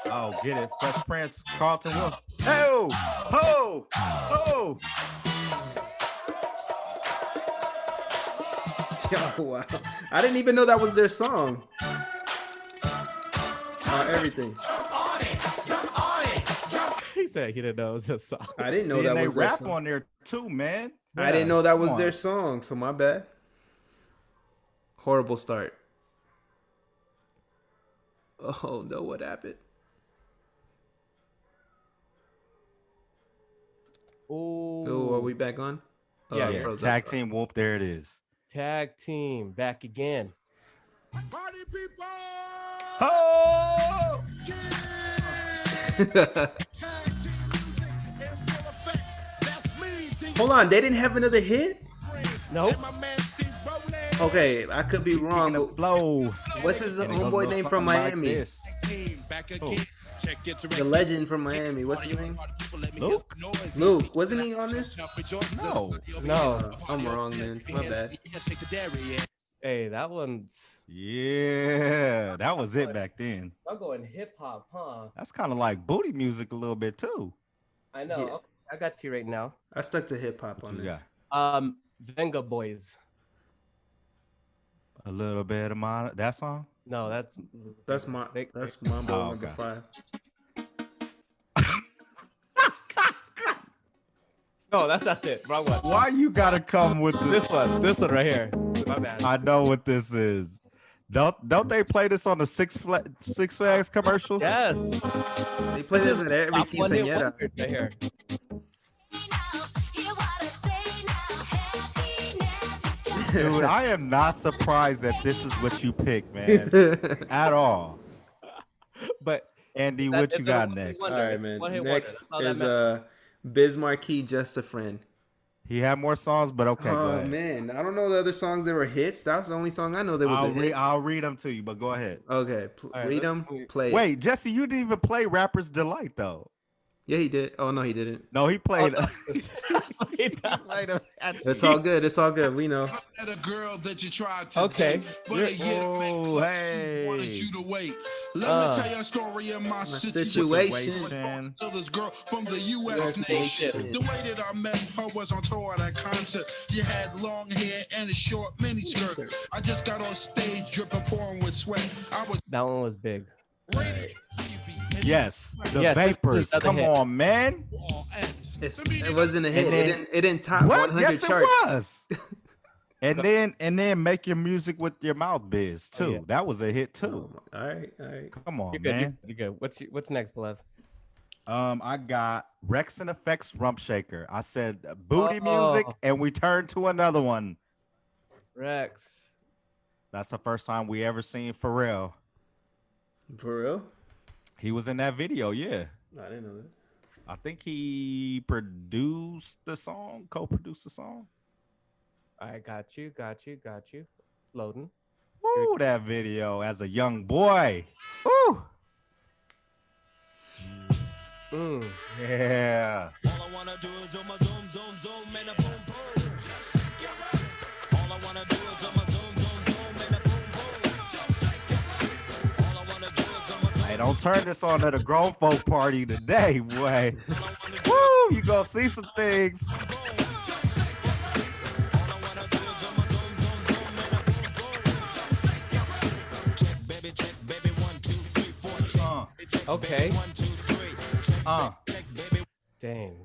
Oh, get it. Fresh Prince, Carlton Will. Ho! Ho! Ho!
Yo, wow. I didn't even know that was their song. Everything.
He said he didn't know it was a song.
I didn't know
See,
that
and
was
they
their
rap
song.
on there too, man.
I didn't know that was
Come
their
on.
song, so my bad. Horrible start. Oh no, what happened? Oh, are we back on?
Yeah,
Yeah,
froze
tag
up.
team whoop. There it is.
Tag team back again.
Party people!
Oh!
Hold on, they didn't have another hit?
Nope.
Okay, I could be wrong.
The
But
flow.
what's his
And it goes a
homeboy
little
name from
something like
Miami?
this. Oh.
The legend from Miami. What's his name?
Luke?
Luke. Wasn't he on this?
No.
No.
I'm wrong, man. My bad.
Hey, that one's.
Yeah, that was it back then.
I'm going hip hop, huh?
That's kind of like booty music a little bit too.
I know.
Yeah.
Okay, I got you right now.
I stuck to hip hop
What
on
you
this.
got?
Venga Boys.
A little bit of my that song.
No, that's
Mambo
Oh,
number
okay.
5.
No, that's not it. Wrong one.
Why you gotta come with this?
This one right here. My bad.
I know what this is. Don't they play this on the Six Flags commercials?
Yes.
They play this at every
Top one hit
quinceañera.
wonder right here.
Dude, I am not surprised that this is what you picked, man, at all.
But
Andy,
that-
what
that's
you
a
got
one-hit
next?
wonder.
All right, man.
One hit wonder.
Next
That's all that
is
matters.
Biz Markie, Just a Friend.
He had more songs, but okay, go
Oh
ahead.
man, I don't know the other songs that were hits. That's the only song I know that was a hit.
I'll read them to you, but go ahead.
Okay,
All right,
read
let's-
them. Play. It.
Wait, Jesse, you didn't even play Rapper's Delight though.
Yeah, he did. Oh no, he didn't.
No, he played.
It's all good. It's all good. We know.
At a girl that you tried to
Okay.
date, but a year
Oh,
wanted
hey.
you to wait. Let me tell you a story of my situation.
Situation.
So this girl from the U.S. nation. The way that I met her was on tour at a concert. She had long hair and a short miniskirt. I just got on stage dripping, pouring with sweat. I was
That one was big.
Yes, the
Yes, this is
Vapors.
another
Come
hit.
on, man.
It wasn't a hit.
And then-
It didn't top
What?
100
Yes,
charts.
it was. and then make your music with your mouth biz too.
yeah.
That was a hit too.
All right.
Come on,
You're good.
man.
You're good. What's next, Blev?
I got Rex and Effects Rump Shaker. I said booty
Oh.
music, and we turned to another one.
Rex.
That's the first time we ever seen Pharrell.
For real?
He was in that video, yeah.
I didn't know that.
I think he produced the song, co-produced the song.
I got you. It's loading.
Woo, that video as a young boy. Woo.
Mm.
Yeah.
All I wanna do is zoom, zoom, zoom, zoom, and a boom, boom. All I wanna do is zoom, zoom, zoom, zoom, and a boom, boom. All I wanna do is zoom, zoom.
Hey, don't turn this on to the grown folk party today, boy. Woo, you gonna see some things.
Okay. Dang.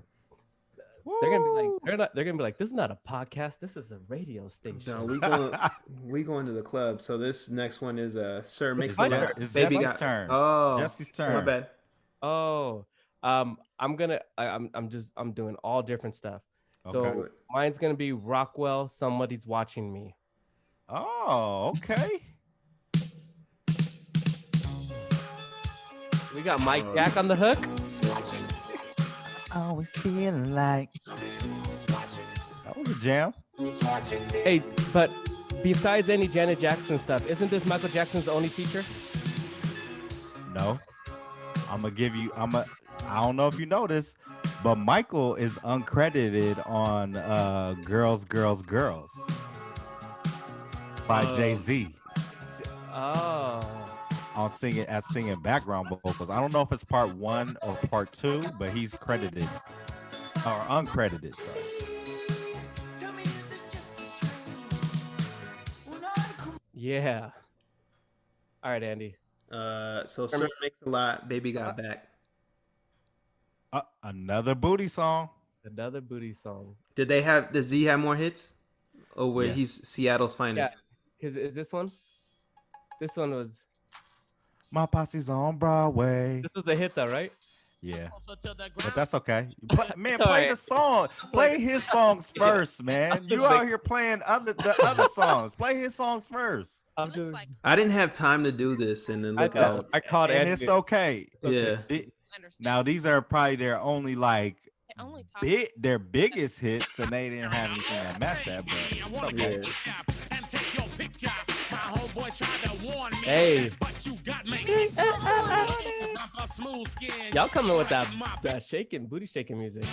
They're gonna be like, they're gonna be like, this is not a podcast. This is a radio station.
No, we going to the club. So this next one is Sir Makes
my
the
turn.
Love.
It's
Baby
Jesse's
got
turn.
Oh,
Jesse's turn.
My bad.
Oh, I'm doing all different stuff.
Okay.
So mine's gonna be Rockwell. Somebody's watching me.
Oh, okay.
We got Mike Jack on the hook.
Always feeling like that was a jam.
Hey, but besides any Janet Jackson stuff, isn't this Michael Jackson's only feature?
No, I don't know if you know this, but Michael is uncredited on Girls, Girls, Girls. by Jay-Z
Oh.
on singing background vocals. I don't know if it's part 1 or part 2, but he's credited or uncredited. Sorry.
Yeah. All right, Andy.
So Sir Makes a Lot, Baby Got Back.
Another booty song.
Another booty song.
Does Z have more hits? Or where
Yes.
he's Seattle's finest?
Yeah. Is this one? This one was.
My posse's on Broadway.
This was a hit though, right?
Yeah, but that's okay. Man,
All
play
right.
the song. Play his songs first, man. You out here playing the other songs. Play his songs first.
I'm just,
I didn't have time to do this and then look at
I called
And
Andy.
it's okay.
Yeah.
Now these are probably their only like
only
their biggest hits, and they didn't have anything that matched that. But it's okay.
Hey. Y'all coming with that shaking, booty shaking music.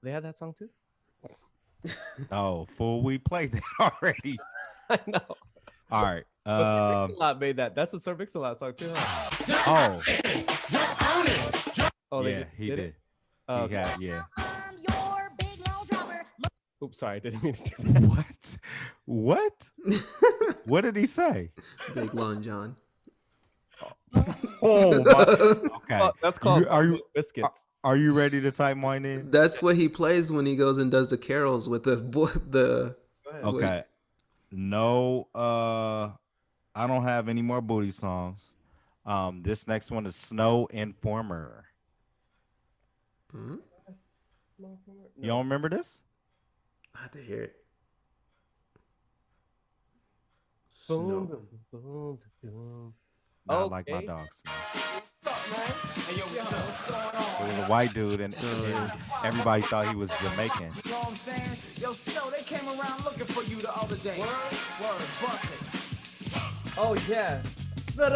They had that song too?
Oh, fool, we played that already.
I know.
All right.
Sir Mix-a-Lot made that. That's a Sir Mix-a-Lot song too, huh?
Oh,
Oh,
yeah, he did.
Oh,
He had, yeah.
Oops, sorry, didn't mean to do that.
What? What did he say?
Big Long John.
Oh my. Okay.
That's called
Are you
biscuits.
Are you ready to type mine in?
That's what he plays when he goes and does the carols with the.
Okay. No, I don't have any more booty songs. This next one is Snow Informer.
Hmm?
You don't remember this?
I have to hear it.
Boom,
Snow.
boom, boom.
Not like my dogs. It was a white dude, and everybody thought he was Jamaican.
You know what I'm saying? Yo, Snow, they came around looking for you the other day. Word, bust it.
Oh yeah.
I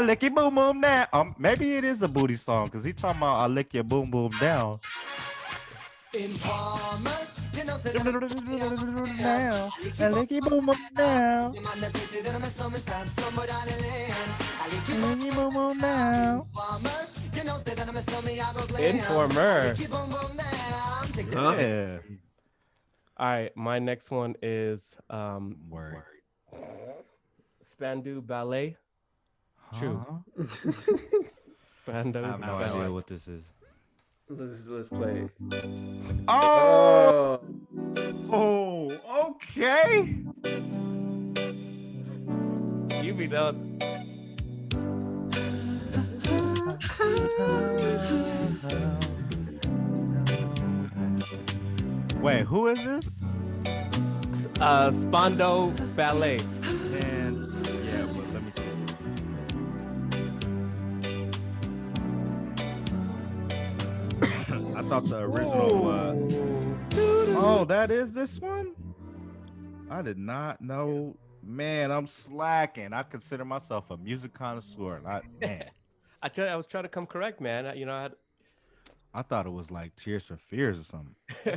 lick your boom boom down. Maybe it is a booty song because he talking about I lick your boom boom down.
Informer, you know, say
Now, I lick your boom boom down. I lick your boom boom down.
Informer.
Yeah.
All right, my next one is
Word.
Spandu Ballet. True.
Huh?
Spandu
I have no
Ballet.
idea what this is.
Let's play it.
Oh, oh, okay.
You be done.
Wait, who is this?
Spando Ballet.
And yeah, but let me see. I thought the original was. Oh, that is this one? I did not know. Man, I'm slacking. I consider myself a music connoisseur. Man,
I was trying to come correct, man.
I thought it was like Tears for Fears or something.
I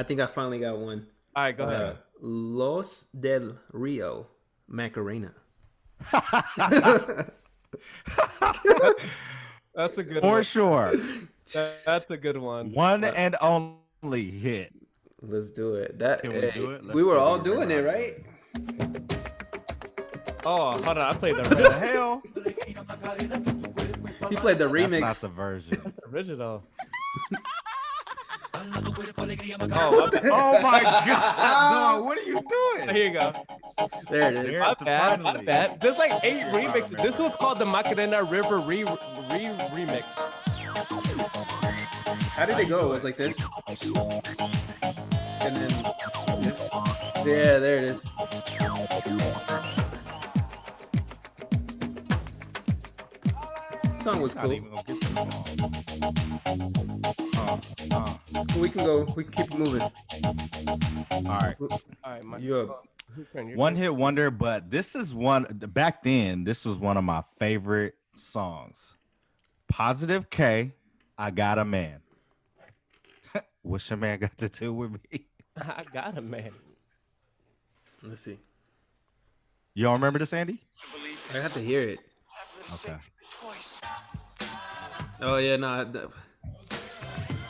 think I finally got one.
All right, go ahead.
Los del Rio Macarena.
That's a good
For
one.
sure.
That's a good one.
One and only hit.
Let's do it.
Can we do it? Let's
We were
see
all
if
doing it,
we're
right?
Oh, hold on. I played the
What the hell?
He played the remix.
That's not the version.
original.
Oh my God! No, what are you doing?
Here you go.
There it is.
My bad. My
Finally.
bad. There's like 8 remixes. This was called the Macarena River remix.
How did it go? It was like this. And then this. Yeah, there it is. Song was
Not
cool.
even gonna get to the song.
We can keep it moving.
All right.
All right,
You up?
One hit wonder, but this is one back then. This was one of my favorite songs. Positive K, I Got a Man. What's your man got to do with me?
I got him, man.
Let's see.
You don't remember this, Andy?
I have to hear it.
Okay.
Oh yeah, no.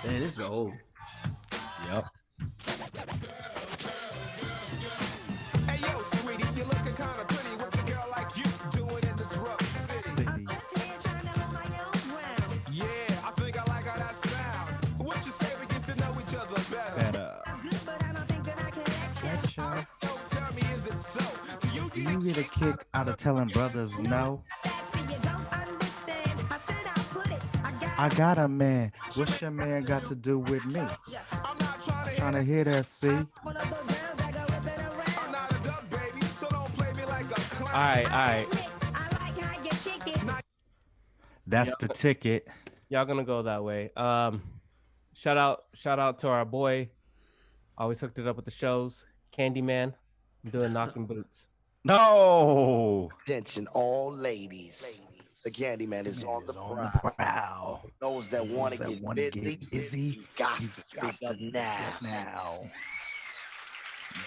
Man, this is old.
Yep.
Hey yo, sweetie, you looking kind of pretty. What's a girl like you doing in this rough city? Yeah, I think I like how that sound. What you say we get to know each other better? Don't tell me, is it so? Do
You get a kick out of telling brothers no? I got a man. What's your man got to do with me?
I'm not
Trying to hear that, see?
I'm not a duck, baby, so don't play me like a clown.
All right.
That's the ticket.
Y'all gonna go that way. Shout out to our boy. Always hooked it up with the shows. Candyman. I'm doing Knocking Boots.
No.
Attention, all ladies. The Candyman is on the prowl. Those that want to get busy, you got to speak up now.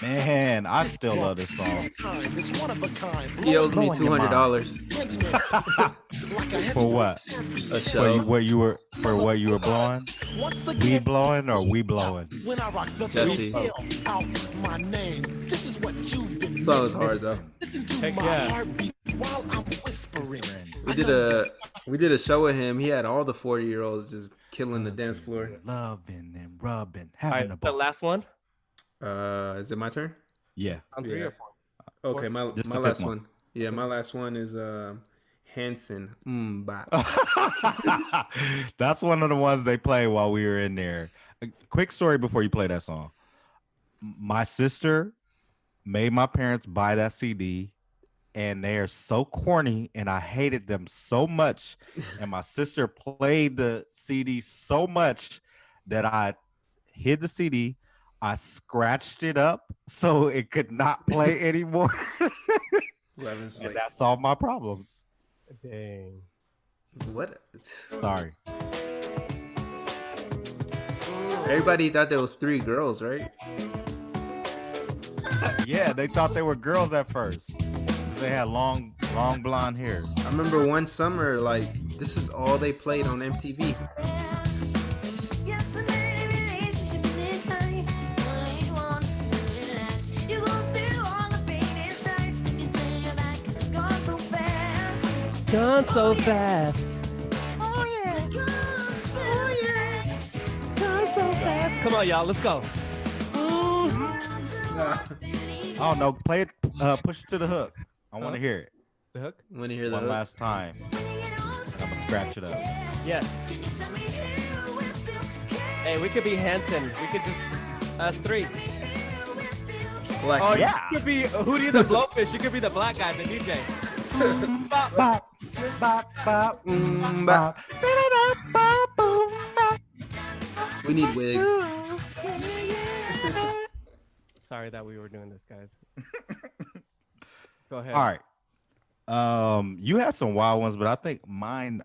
Man, I still love this song.
It's one of a kind.
He owes me
Blowing your
$200.
For what?
A show.
For what you were blowing? We blowing or we blowing?
When I rock the
Jesse.
out my name. This is what you've been
This song is hard though.
Listen to
Heck
my
yeah.
heartbeat while I'm whispering.
We did a show with him. He had all the 40-year-olds just killing the dance floor.
Loving and rubbing,
All
having
right,
a
the
ball.
last one.
Is it my turn?
Yeah.
On 3
Yeah.
or 4.
Okay, my
Just the
last
fifth
one. Yeah, my last one is Hanson. Bop.
That's one of the ones they play while we were in there. A quick story before you play that song. My sister made my parents buy that CD, and they are so corny, and I hated them so much. And my sister played the CD so much that I hid the CD. I scratched it up so it could not play anymore.
Levin's
And
like,
that solved my problems.
Dang.
what?
Sorry.
Everybody thought there was 3 girls, right?
Yeah, they thought they were girls at first. They had long blonde hair.
I remember one summer, like, this is all they played on MTV.
Gone so fast. Gone so fast. Come on, y'all. Let's go.
Oh no, play it. Push it to the hook. I want to hear it
The hook?
When you hear the
one
hook.
last time. I'm gonna scratch it up.
Yes. Hey, we could be Hanson. We could just us 3.
Black
Oh,
yeah.
You could be Hootie the Blowfish. You could be the black guy, the DJ. Bop.
Bop, bop, bop,
bop.
bop, boom, bop.
We need wigs.
Sorry that we were doing this, guys. Go ahead.
All right. You had some wild ones, but I think mine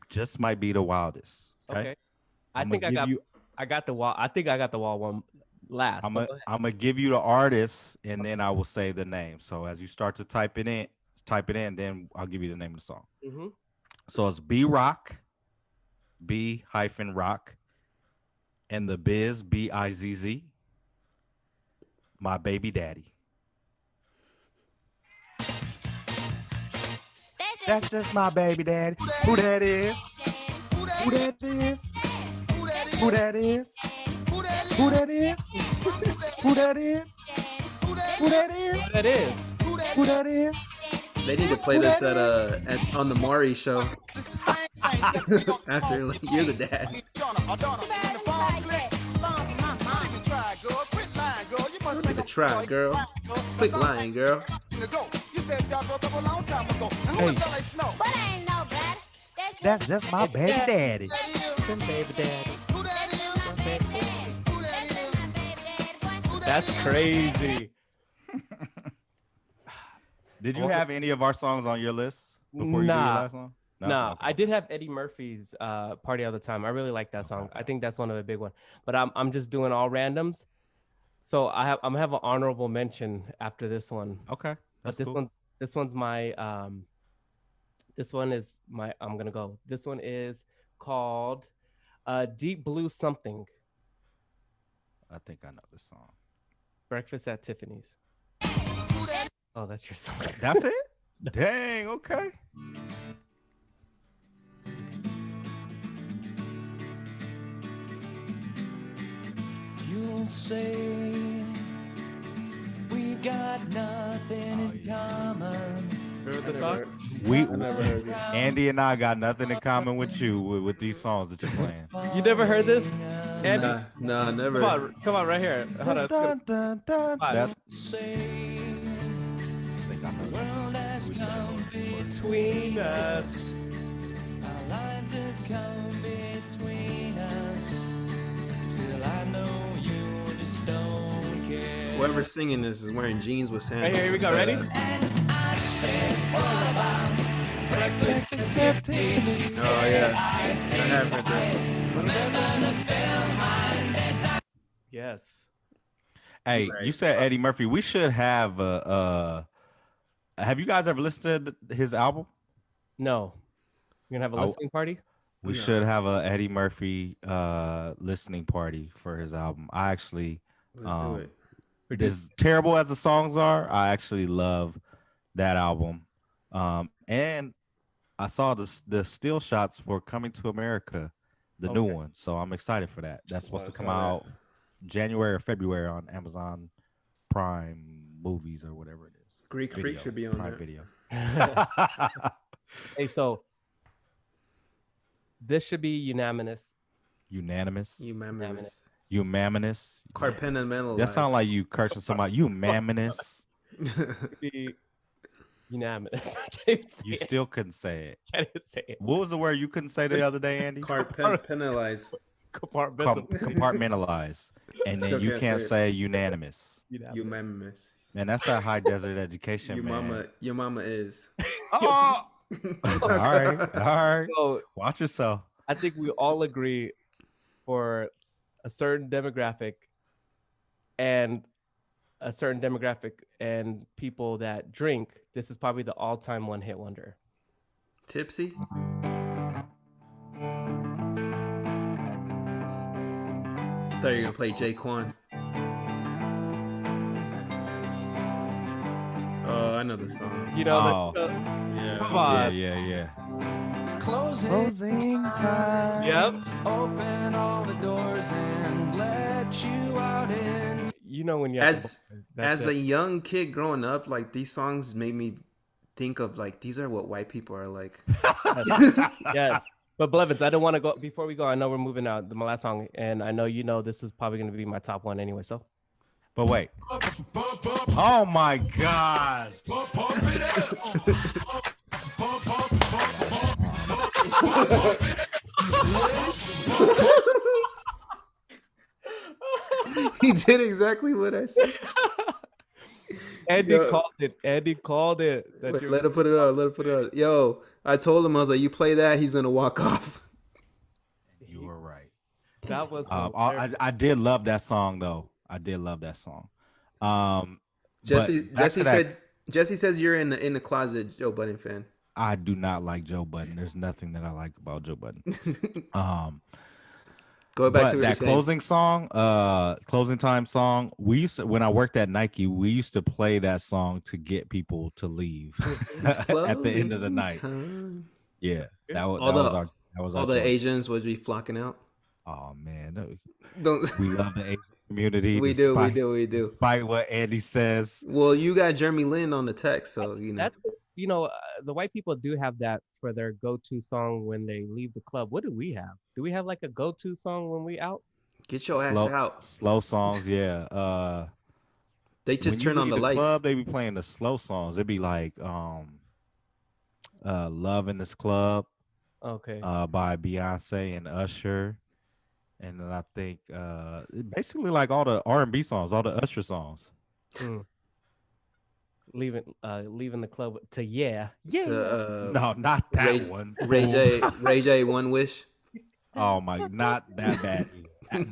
just might be the wildest.
Okay. I
I'm
think
gonna give
I got the wall. I think I got the wall one last.
I'm
but go ahead.
gonna give you the artist, and then I will say the name. So as you start to type it in, then I'll give you the name of the song.
Mm-hmm.
So it's B-Rock, B-Rock, and the Biz, B-I-Z-Z, My Baby Daddy. That's just my baby daddy. Who that is? Who that is? Who that is? Who that is? Who that is? Who that is?
That is.
Who that is?
They need to play this on the Maury show. After, like, you're the dad. Give it a try, girl. Quit lying, girl.
Hey, that's just my baby daddy.
Baby daddy. That's crazy.
Did you have any of our songs on your list before you do your
Nah.
last song?
No,
Okay.
I did have Eddie Murphy's Party All the Time. I really like that song. I think that's one of the big ones. But I'm just doing all randoms. So I'm gonna have an honorable mention after this one.
Okay,
But
that's cool.
This one's my this one is my I'm gonna go. This one is called Deep Blue Something.
I think I know this song.
Breakfast at Tiffany's. Oh, that's your song.
That's it? Dang, okay.
You'll say we've got nothing in common.
Heard the song?
We
I never heard this.
Andy and I got nothing in common with you with these songs that you're playing.
You never heard this? Andy?
Nah, never.
Come on, right here. Hold on.
Dun, dun, dun.
Five.
Say
I think I know
the world has come
Between us.
Our lines have come between us. Still, I know you just don't care.
Whoever's singing this is wearing jeans with sandals.
Right here we go. Ready?
And I said, what about breakfast at Tiffany's?
Oh yeah, I have heard that.
Yes.
Hey, you said Eddie Murphy. We should have have you guys ever listened to his album?
No. You're gonna have a listening party?
We should have a Eddie Murphy listening party for his album. I actually
Let's do it.
as terrible as the songs are, I actually love that album. And I saw the still shots for Coming to America, the new one. So I'm excited for that. That's supposed to come out January or February on Amazon Prime Movies or whatever it is.
Greek Freak should be on
Prime
there.
Video.
Hey, so this should be unanimous.
Unanimous.
Unanimous. Carpenamental.
That sounds like you cursing somebody. Unanimous.
Be unanimous. I can't say
You
it.
still couldn't say it.
Can't even say it.
What was the word you couldn't say the other day, Andy?
Compartmentalize.
Compartmentalize. And then
Still
you
can't
can't
say it.
say unanimous.
Unanimous.
Man, that's that high desert education,
Your mama is.
Oh! All right.
So
Watch yourself.
I think we all agree for a certain demographic and people that drink, this is probably the all-time one-hit wonder.
Tipsy. I thought you were gonna play Jaquan. Oh, I know the song.
You know,
Yeah.
come on.
Yeah.
Closing
time.
Yep.
Open all the doors and let you out in.
You know when you have
As a young kid growing up, like these songs made me think of like these are what white people are like.
Yes. But Blevins, I don't want to go before we go. I know we're moving out. My last song, and I know you know this is probably going to be my top one anyway. So,
But wait. Oh my gosh.
He did exactly what I said.
Andy
Yo.
called it. Andy called it. That
Wait,
you
let her put it up. Let her put it up. Yo, I told him I was like, you play that, he's gonna walk off.
You were right.
That was.
I did love that song though. I did love that song.
Jesse
but back to that,
Jesse says you're in the closet Joe Budden fan.
I do not like Joe Budden. There's nothing that I like about Joe Budden.
Go back
But
to what
that
you're saying.
closing time song. We used to, when I worked at Nike, we used to play that song to get people to leave at the end of the night.
Time.
Yeah, that was
All
our
the
choice.
Asians would be flocking out.
Oh man,
Don't
we love the Asian community.
we do.
Despite what Andy says.
Well, you got Jeremy Lin on the text, so you know.
The white people do have that for their go-to song when they leave the club. What do we have? Do we have like a go-to song when we out?
Get your ass out.
Slow songs, yeah.
They just
when
turn
you
on
leave
the lights.
Club, they be playing the slow songs. It'd be like Love in This Club.
Okay.
By Beyonce and Usher. And then I think basically like all the R&B songs, all the Usher songs.
Leaving the club to
no, not that one.
Ray J, One Wish.
Oh my, not that bad.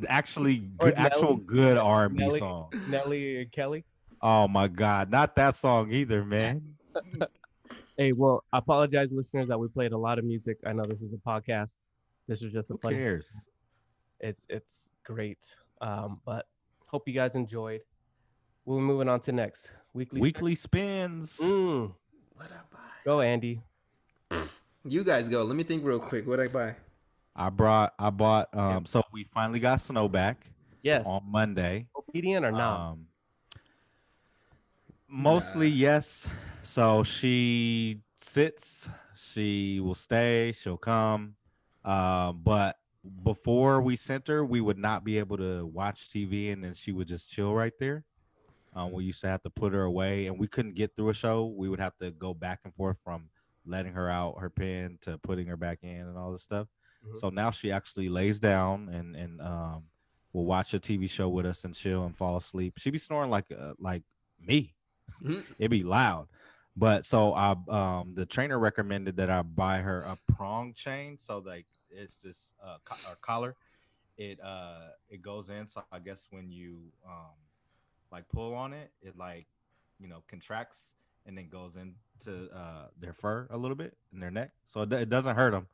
actually
Or
actual
Nelly.
good R&B
Nelly,
songs.
Nelly and Kelly.
Oh my God, not that song either, man.
Hey, well, I apologize, listeners, that we played a lot of music. I know this is a podcast. This is just a
Who
funny.
cares?
It's great. But hope you guys enjoyed. We're moving on to next
Weekly spins.
What I buy? Go, Andy.
You guys go. Let me think real quick. What'd I buy?
I bought. So we finally got Snow back.
Yes.
On Monday.
Obedient or not?
Mostly yes. So she sits. She will stay. She'll come. But before we sent her, we would not be able to watch TV, and then she would just chill right there. We used to have to put her away, and we couldn't get through a show. We would have to go back and forth from letting her out her pen to putting her back in and all this stuff. So now she actually lays down and will watch a TV show with us and chill and fall asleep. She be snoring like me. It'd be loud. But so the trainer recommended that I buy her a prong chain. So like it's this collar. It goes in. So I guess when you like pull on it, it like contracts and then goes into their fur a little bit in their neck. So it doesn't hurt them.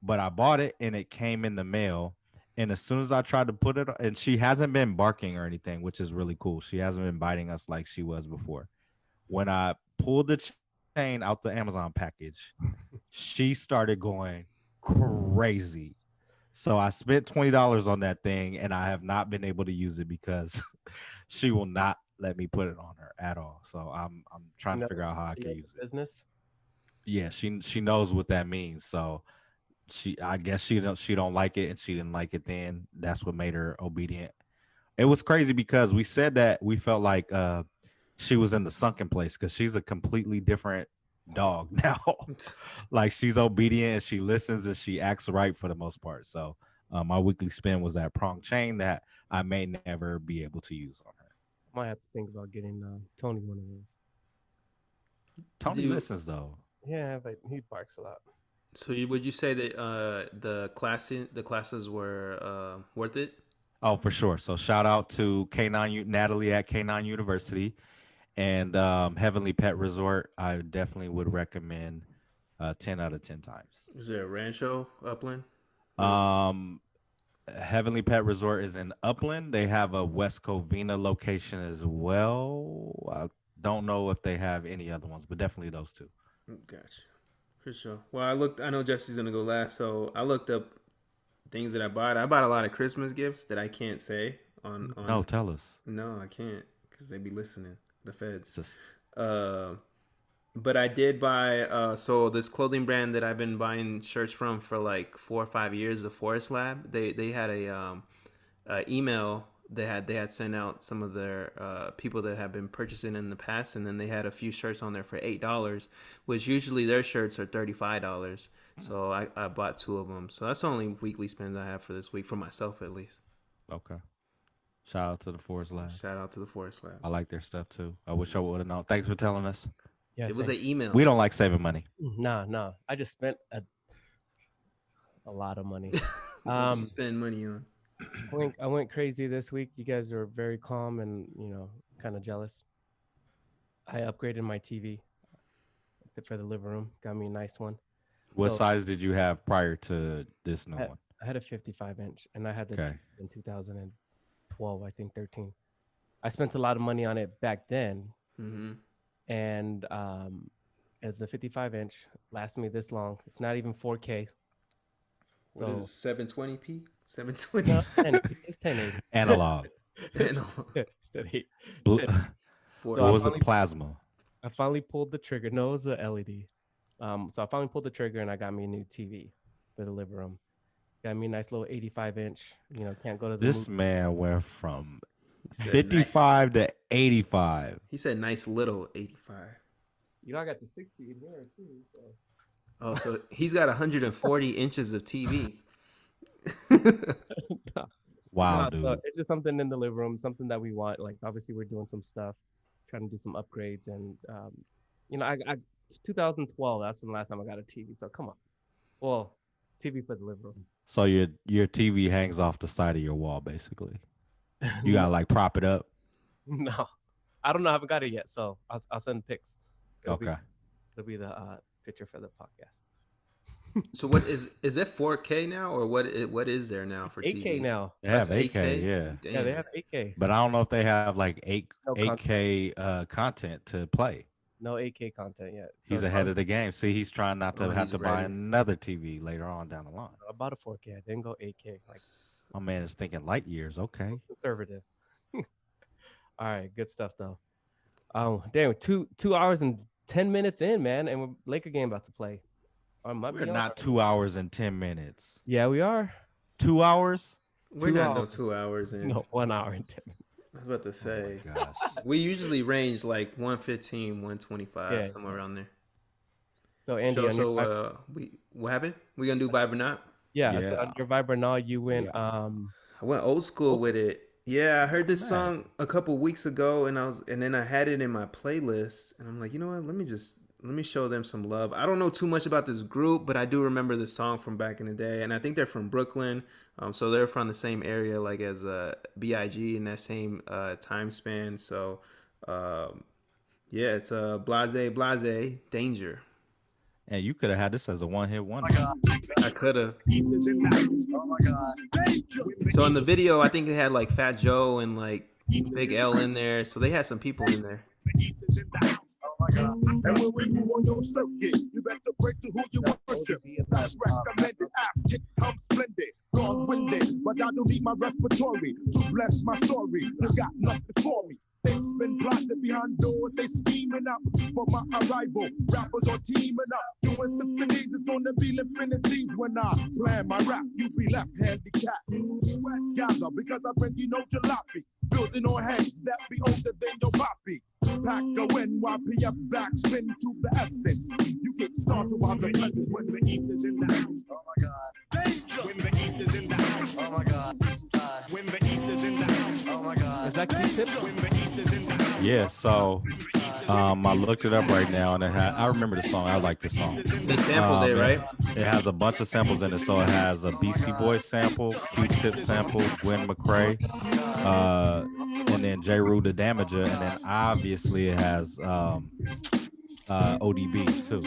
But I bought it and it came in the mail. And as soon as I tried to put it, and she hasn't been barking or anything, which is really cool. She hasn't been biting us like she was before. When I pulled the chain out the Amazon package, she started going crazy. So I spent $20 on that thing, and I have not been able to use it because she will not let me put it on her at all. So I'm trying to figure out how I can use it.
Business.
Yeah, she knows what that means. So I guess she don't like it, and she didn't like it then. That's what made her obedient. It was crazy because we said that we felt like she was in the sunken place because she's a completely different dog now. Like she's obedient and she listens and she acts right for the most part. So my weekly spin was that prong chain that I may never be able to use on her.
Might have to think about getting Tony one of those.
Tony listens though.
Yeah, but he barks a lot.
So would you say that the classes were worth it?
Oh, for sure. So shout out to Natalie at K9 University and Heavenly Pet Resort. I definitely would recommend 10 out of 10 times.
Is there a Rancho Upland?
Heavenly Pet Resort is in Upland. They have a West Covina location as well. I don't know if they have any other ones, but definitely those two.
Gotcha. For sure. Well, I know Jesse's going to go last, so I looked up things that I bought. I bought a lot of Christmas gifts that I can't say on
No, tell us.
No, I can't because they be listening. The feds. But I did buy so this clothing brand that I've been buying shirts from for like 4 or 5 years, the Forest Lab. They had a email. They had sent out some of their people that have been purchasing in the past, and then they had a few shirts on there for $8, which usually their shirts are $35. So I bought 2 of them. So that's the only weekly spends I have for this week, for myself at least.
Okay. Shout out to the Forest Lab.
Shout out to the Forest Lab.
I like their stuff too. I wish I would have known. Thanks for telling us.
Yeah,
it was an email.
We don't like saving money.
No. I just spent a lot of money.
Spend money on.
I went crazy this week. You guys are very calm and kind of jealous. I upgraded my TV for the living room. Got me a nice one.
What size did you have prior to this new one?
I had a 55-inch, and I had the TV in 2012, I think 13. I spent a lot of money on it back then, and as a 55-inch lasts me this long. It's not even 4K.
What is it, 720p? 720?
No, it's 1080.
Analog.
It's 1080.
What was it? Plasma.
I finally pulled the trigger. No, it was a LED. So I finally pulled the trigger and I got me a new TV for the living room. Got me a nice little 85-inch. Can't go to the
This
movie.
man went from 55 to 85.
He said nice little 85.
I got the 60 in here too. So.
Oh, so he's got 140 inches of TV.
Wow, dude.
So it's just something in the living room, something that we want. Like, obviously, we're doing some stuff, trying to do some upgrades. And, 2012, that's the last time I got a TV. So come on. Well, TV for the living room.
So your TV hangs off the side of your wall, basically. You gotta like prop it up.
No, I don't know. I haven't got it yet, so I'll send pics. It'll
Okay.
It'll be the picture for the podcast.
So what is it 4K now, or what is there now for
8K
TVs?
now.
They have
That's
8K, yeah.
Damn.
Yeah, they have 8K.
But I don't know if they have like
No
8K content to play.
No 8K content yet. So
He's ahead of the game. See, he's trying not to have
he's
to buy
ready.
another TV later on down the line.
I bought a 4K. I didn't go 8K. Like
My man is thinking light years. Okay.
conservative. All right, good stuff though. Damn, 2 hours and 10 minutes in, man, and we're Laker game about to play.
We're not 2 hours and 10 minutes.
Yeah, we are.
2 hours?
We're
2
not no
hours.
2 hours in.
No, 1 hour and 10 minutes.
I was about to say.
Oh my gosh.
We usually range like 115, 125,
Yeah.
somewhere around there.
So Andy, on your Vibe-
what happened? We gonna do Vibe or not?
yeah, so
Yeah.
on your Viber now you went
I went old school with it. Yeah, I heard this
Man.
song a couple weeks ago, and then I had it in my playlist, and I'm like, you know what? Let me show them some love. I don't know too much about this group, but I do remember the song from back in the day, and I think they're from Brooklyn, so they're from the same area like as Big in that same time span. So yeah, it's Blase Danger.
And you could have had this as a one-hit wonder.
I could have.
Oh my God.
So in the video, I think they had like Fat Joe and like Big L in there, so they had some people in there.
Oh my God.
And when we move on your circuit, you better break to who you worship. That's recommended. Ass kicks come splendid, long-winded, but I don't need my respiratory to bless my story. You got nothing for me. They've been plotted behind doors, they scheming up for my arrival. Rappers are teaming up, doing symphonies. It's gonna be infinities when I plan my rap. You be left handicapped. Sweat gather because I bring you no jalopy. Building on heads that be older than your poppy. Pack a NYPF backspin to the essence. You get started by the present when the East is in the house.
Oh my God.
Danger! When the East is in the house.
Oh my God.
When the East is in the house.
Oh my God.
is that Q-Tip?
When the East is in the house.
Yeah, so I looked it up right now, and I remember the song. I like the song.
They sampled it, right?
It has a bunch of samples in it. So it has a BC Boy sample, Q-Tip sample, Gwen McCrae, and then J. Rue the Damager, and then obviously it has ODB too.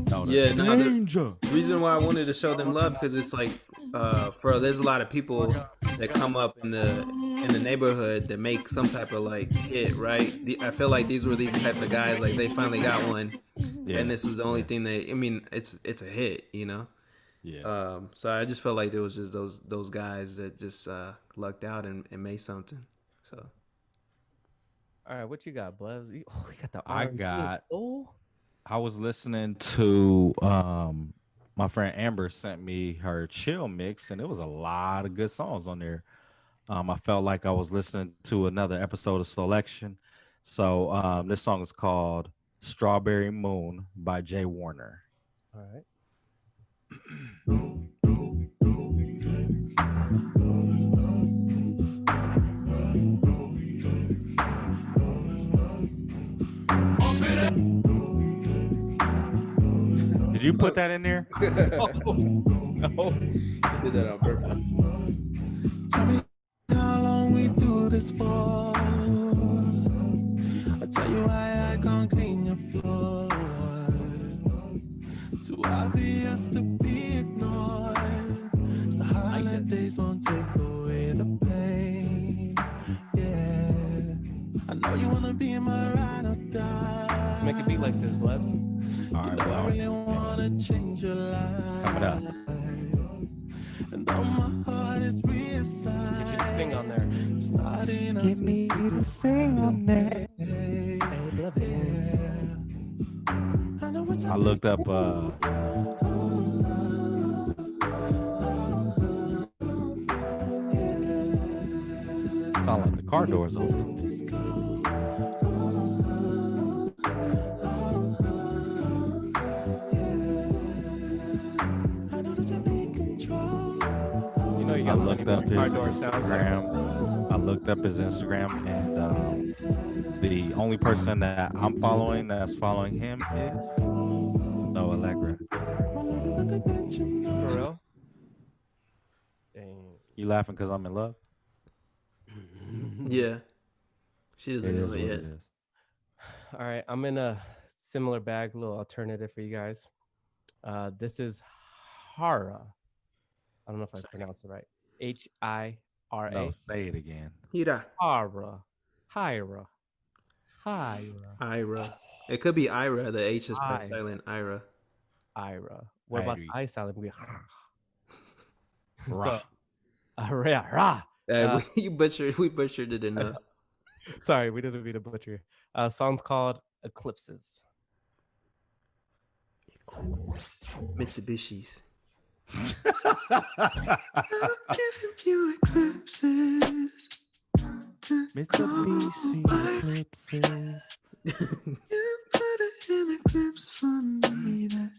No,
Yeah, no,
Danger.
the reason why I wanted to show them love because it's like there's a lot of people that come up in the neighborhood that make some type of like hit, right? I feel like these were these types of guys, like they finally got one,
Yeah.
and this was the only thing it's a hit, you know.
Yeah.
So I just felt like there was just those guys that just lucked out and made something. So
All right, what you got, Blevs? You got the
I
R&B.
got-
Oh,
I was listening to my friend Amber sent me her chill mix, and it was a lot of good songs on there. I felt like I was listening to another episode of Selection. So this song is called Strawberry Moon by Jay Warner.
all right.
Did you put that in there?
No.
did that on purpose.
Tell me how long we do this for. I'll tell you why I can't clean your floors. Too obvious to be ignored. The holidays won't take away the pain. Yeah, I know you wanna be in my ride or die.
Make it be like this, Blevs.
All right,
I
well,
really wanna change your life.
coming up.
And though my heart is
Get you to sing on there.
starting to get me to sing on that.
I looked up sound like the car doors open.
You know you got
I looked up his
car door sounds.
Instagram. I looked up his Instagram, and the only person that I'm following that's following him is Snow Allegra.
For real? Dang.
You laughing because I'm in love?
Yeah. She doesn't know it yet.
It is.
All right, I'm in a similar bag, a little alternative for you guys. This is Hara. I don't know if I pronounced it right. Hira.
No, say it again.
Hira.
Hara.
Ira. It could be Ira. The H is probably silent. Ira.
What about
Kyrie.
I silent? We
Rah.
Ra.
We butchered it enough.
Sorry, we didn't mean to butcher. Song's called Eclipses.
Mitsubishis.
I'm giving you eclipses.
Mitsubishi eclipses.
You put it in eclipse for me that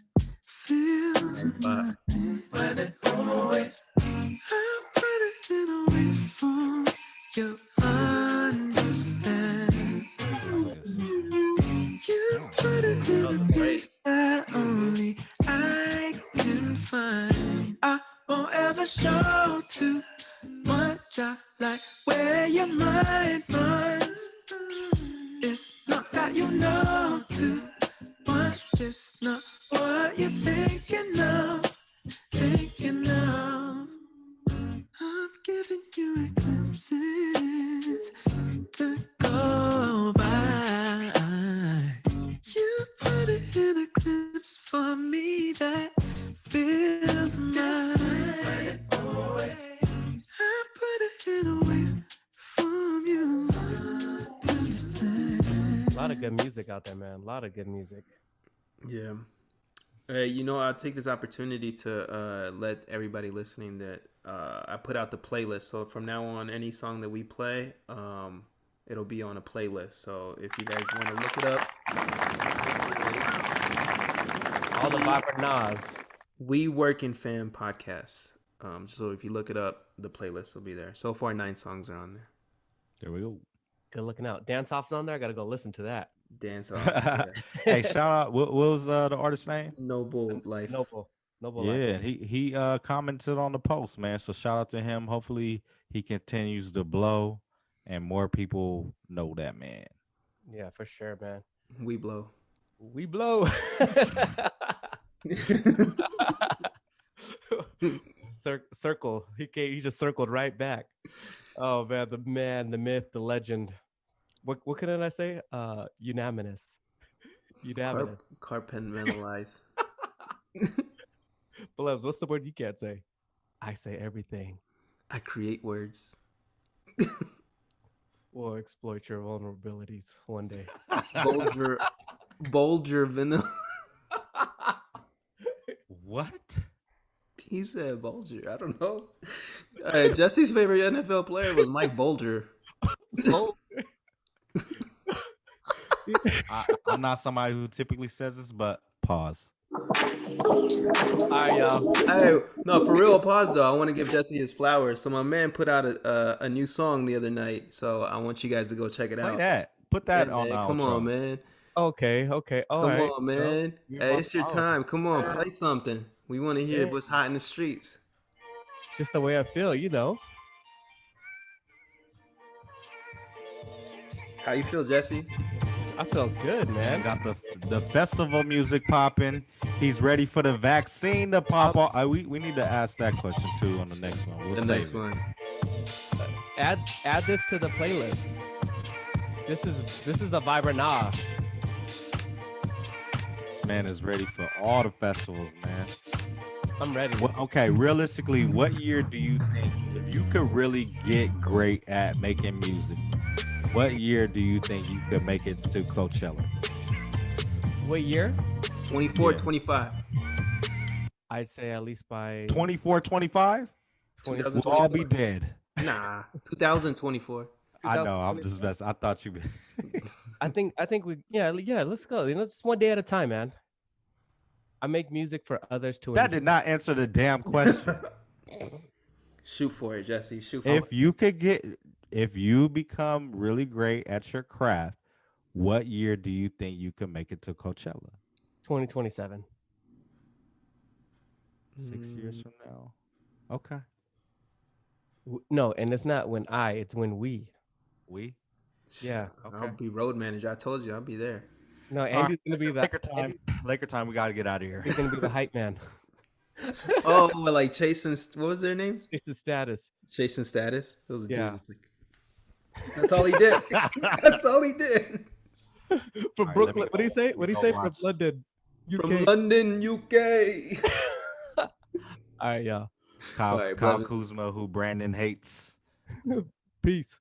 feels nothing when it always. I put it in a way for you understand. You put it in a place that only I can find. I won't ever show too much I like where your mind runs. It's not that you know too much, it's not what you're thinking of. I'm giving you eclipses to go by. You put it in eclipse for me that feels mine. I put it in a way from you.
A lot of good music out there, man. A lot of good music.
Yeah. I'll take this opportunity to let everybody listening that I put out the playlist. So from now on, any song that we play, it'll be on a playlist. So if you guys want to look it up,
All the vibrant Nas.
WeWorkingFam podcast. So if you look it up, the playlist will be there. So far, 9 songs are on there.
There we go.
Good looking out. Dance Off's on there. I got to go listen to that.
Dance off. Yeah.
Hey, shout out. What was the artist's name?
Noble Life.
Noble
Yeah,
Life.
he commented on the post, man. So shout out to him. Hopefully he continues to blow and more people know that man.
Yeah, for sure, man.
We blow.
We blow. Circle. He just circled right back. Oh man, the myth, the legend. What can I say? Unanimous.
Compartmentalize.
Belebs, what's the word you can't say? I say everything.
I create words.
We'll exploit your vulnerabilities one day.
Bolger vanilla.
What?
He said Bolger. I don't know. Jesse's favorite NFL player was Mike Bolger.
I'm not somebody who typically says this, but pause.
All right, y'all.
Hey, no, for real, pause though. I want to give Jesse his flowers. So my man put out a new song the other night. So I want you guys to go check it out.
Play that. Put that on.
Come on, man.
Okay. All
Come
right.
on, man. Hey, it's your time. Come on, play something. We want to hear what's hot in the streets.
Just the way I feel,
How you feel, Jesse?
I feel good, man.
Got the festival music popping. He's ready for the vaccine to pop off. We need to ask that question too on the next one. We'll save it.
Add this to the playlist. This is a vibrant nah.
This man is ready for all the festivals, man.
I'm ready.
Okay, realistically, what year do you think, if you could really get great at making music, what year do you think you could make it to Coachella?
What year?
24, 25.
I'd say at least by
24, 25? We'll all be dead.
Nah, 2024.
I know. I'm just messing. I thought you.
I think we. Yeah. Let's go. Just one day at a time, man. I make music for others to.
That did not answer the damn question.
Shoot for it, Jesse. Shoot for it.
If you become really great at your craft, what year do you think you can make it to Coachella?
2027.
6 years from now. Okay.
No, and it's not when it's when we.
We?
Yeah.
Okay.
I'll be road manager. I told you I'll be there.
No, Andy's gonna be the
Laker time. Laker time. We gotta get out of here.
He's gonna be the hype man.
Oh, like chasing. What was their names?
Chasing status.
Chasing status. Those are
Yeah.
dudes. That's all he did. That's all he did.
From
All right,
Brooklyn.
let
What do you say? What do you say? From
watch.
London, UK.
From London, UK.
All right, y'all.
Kyle
Sorry, brothers.
Kuzma, who Brandon hates.
Peace.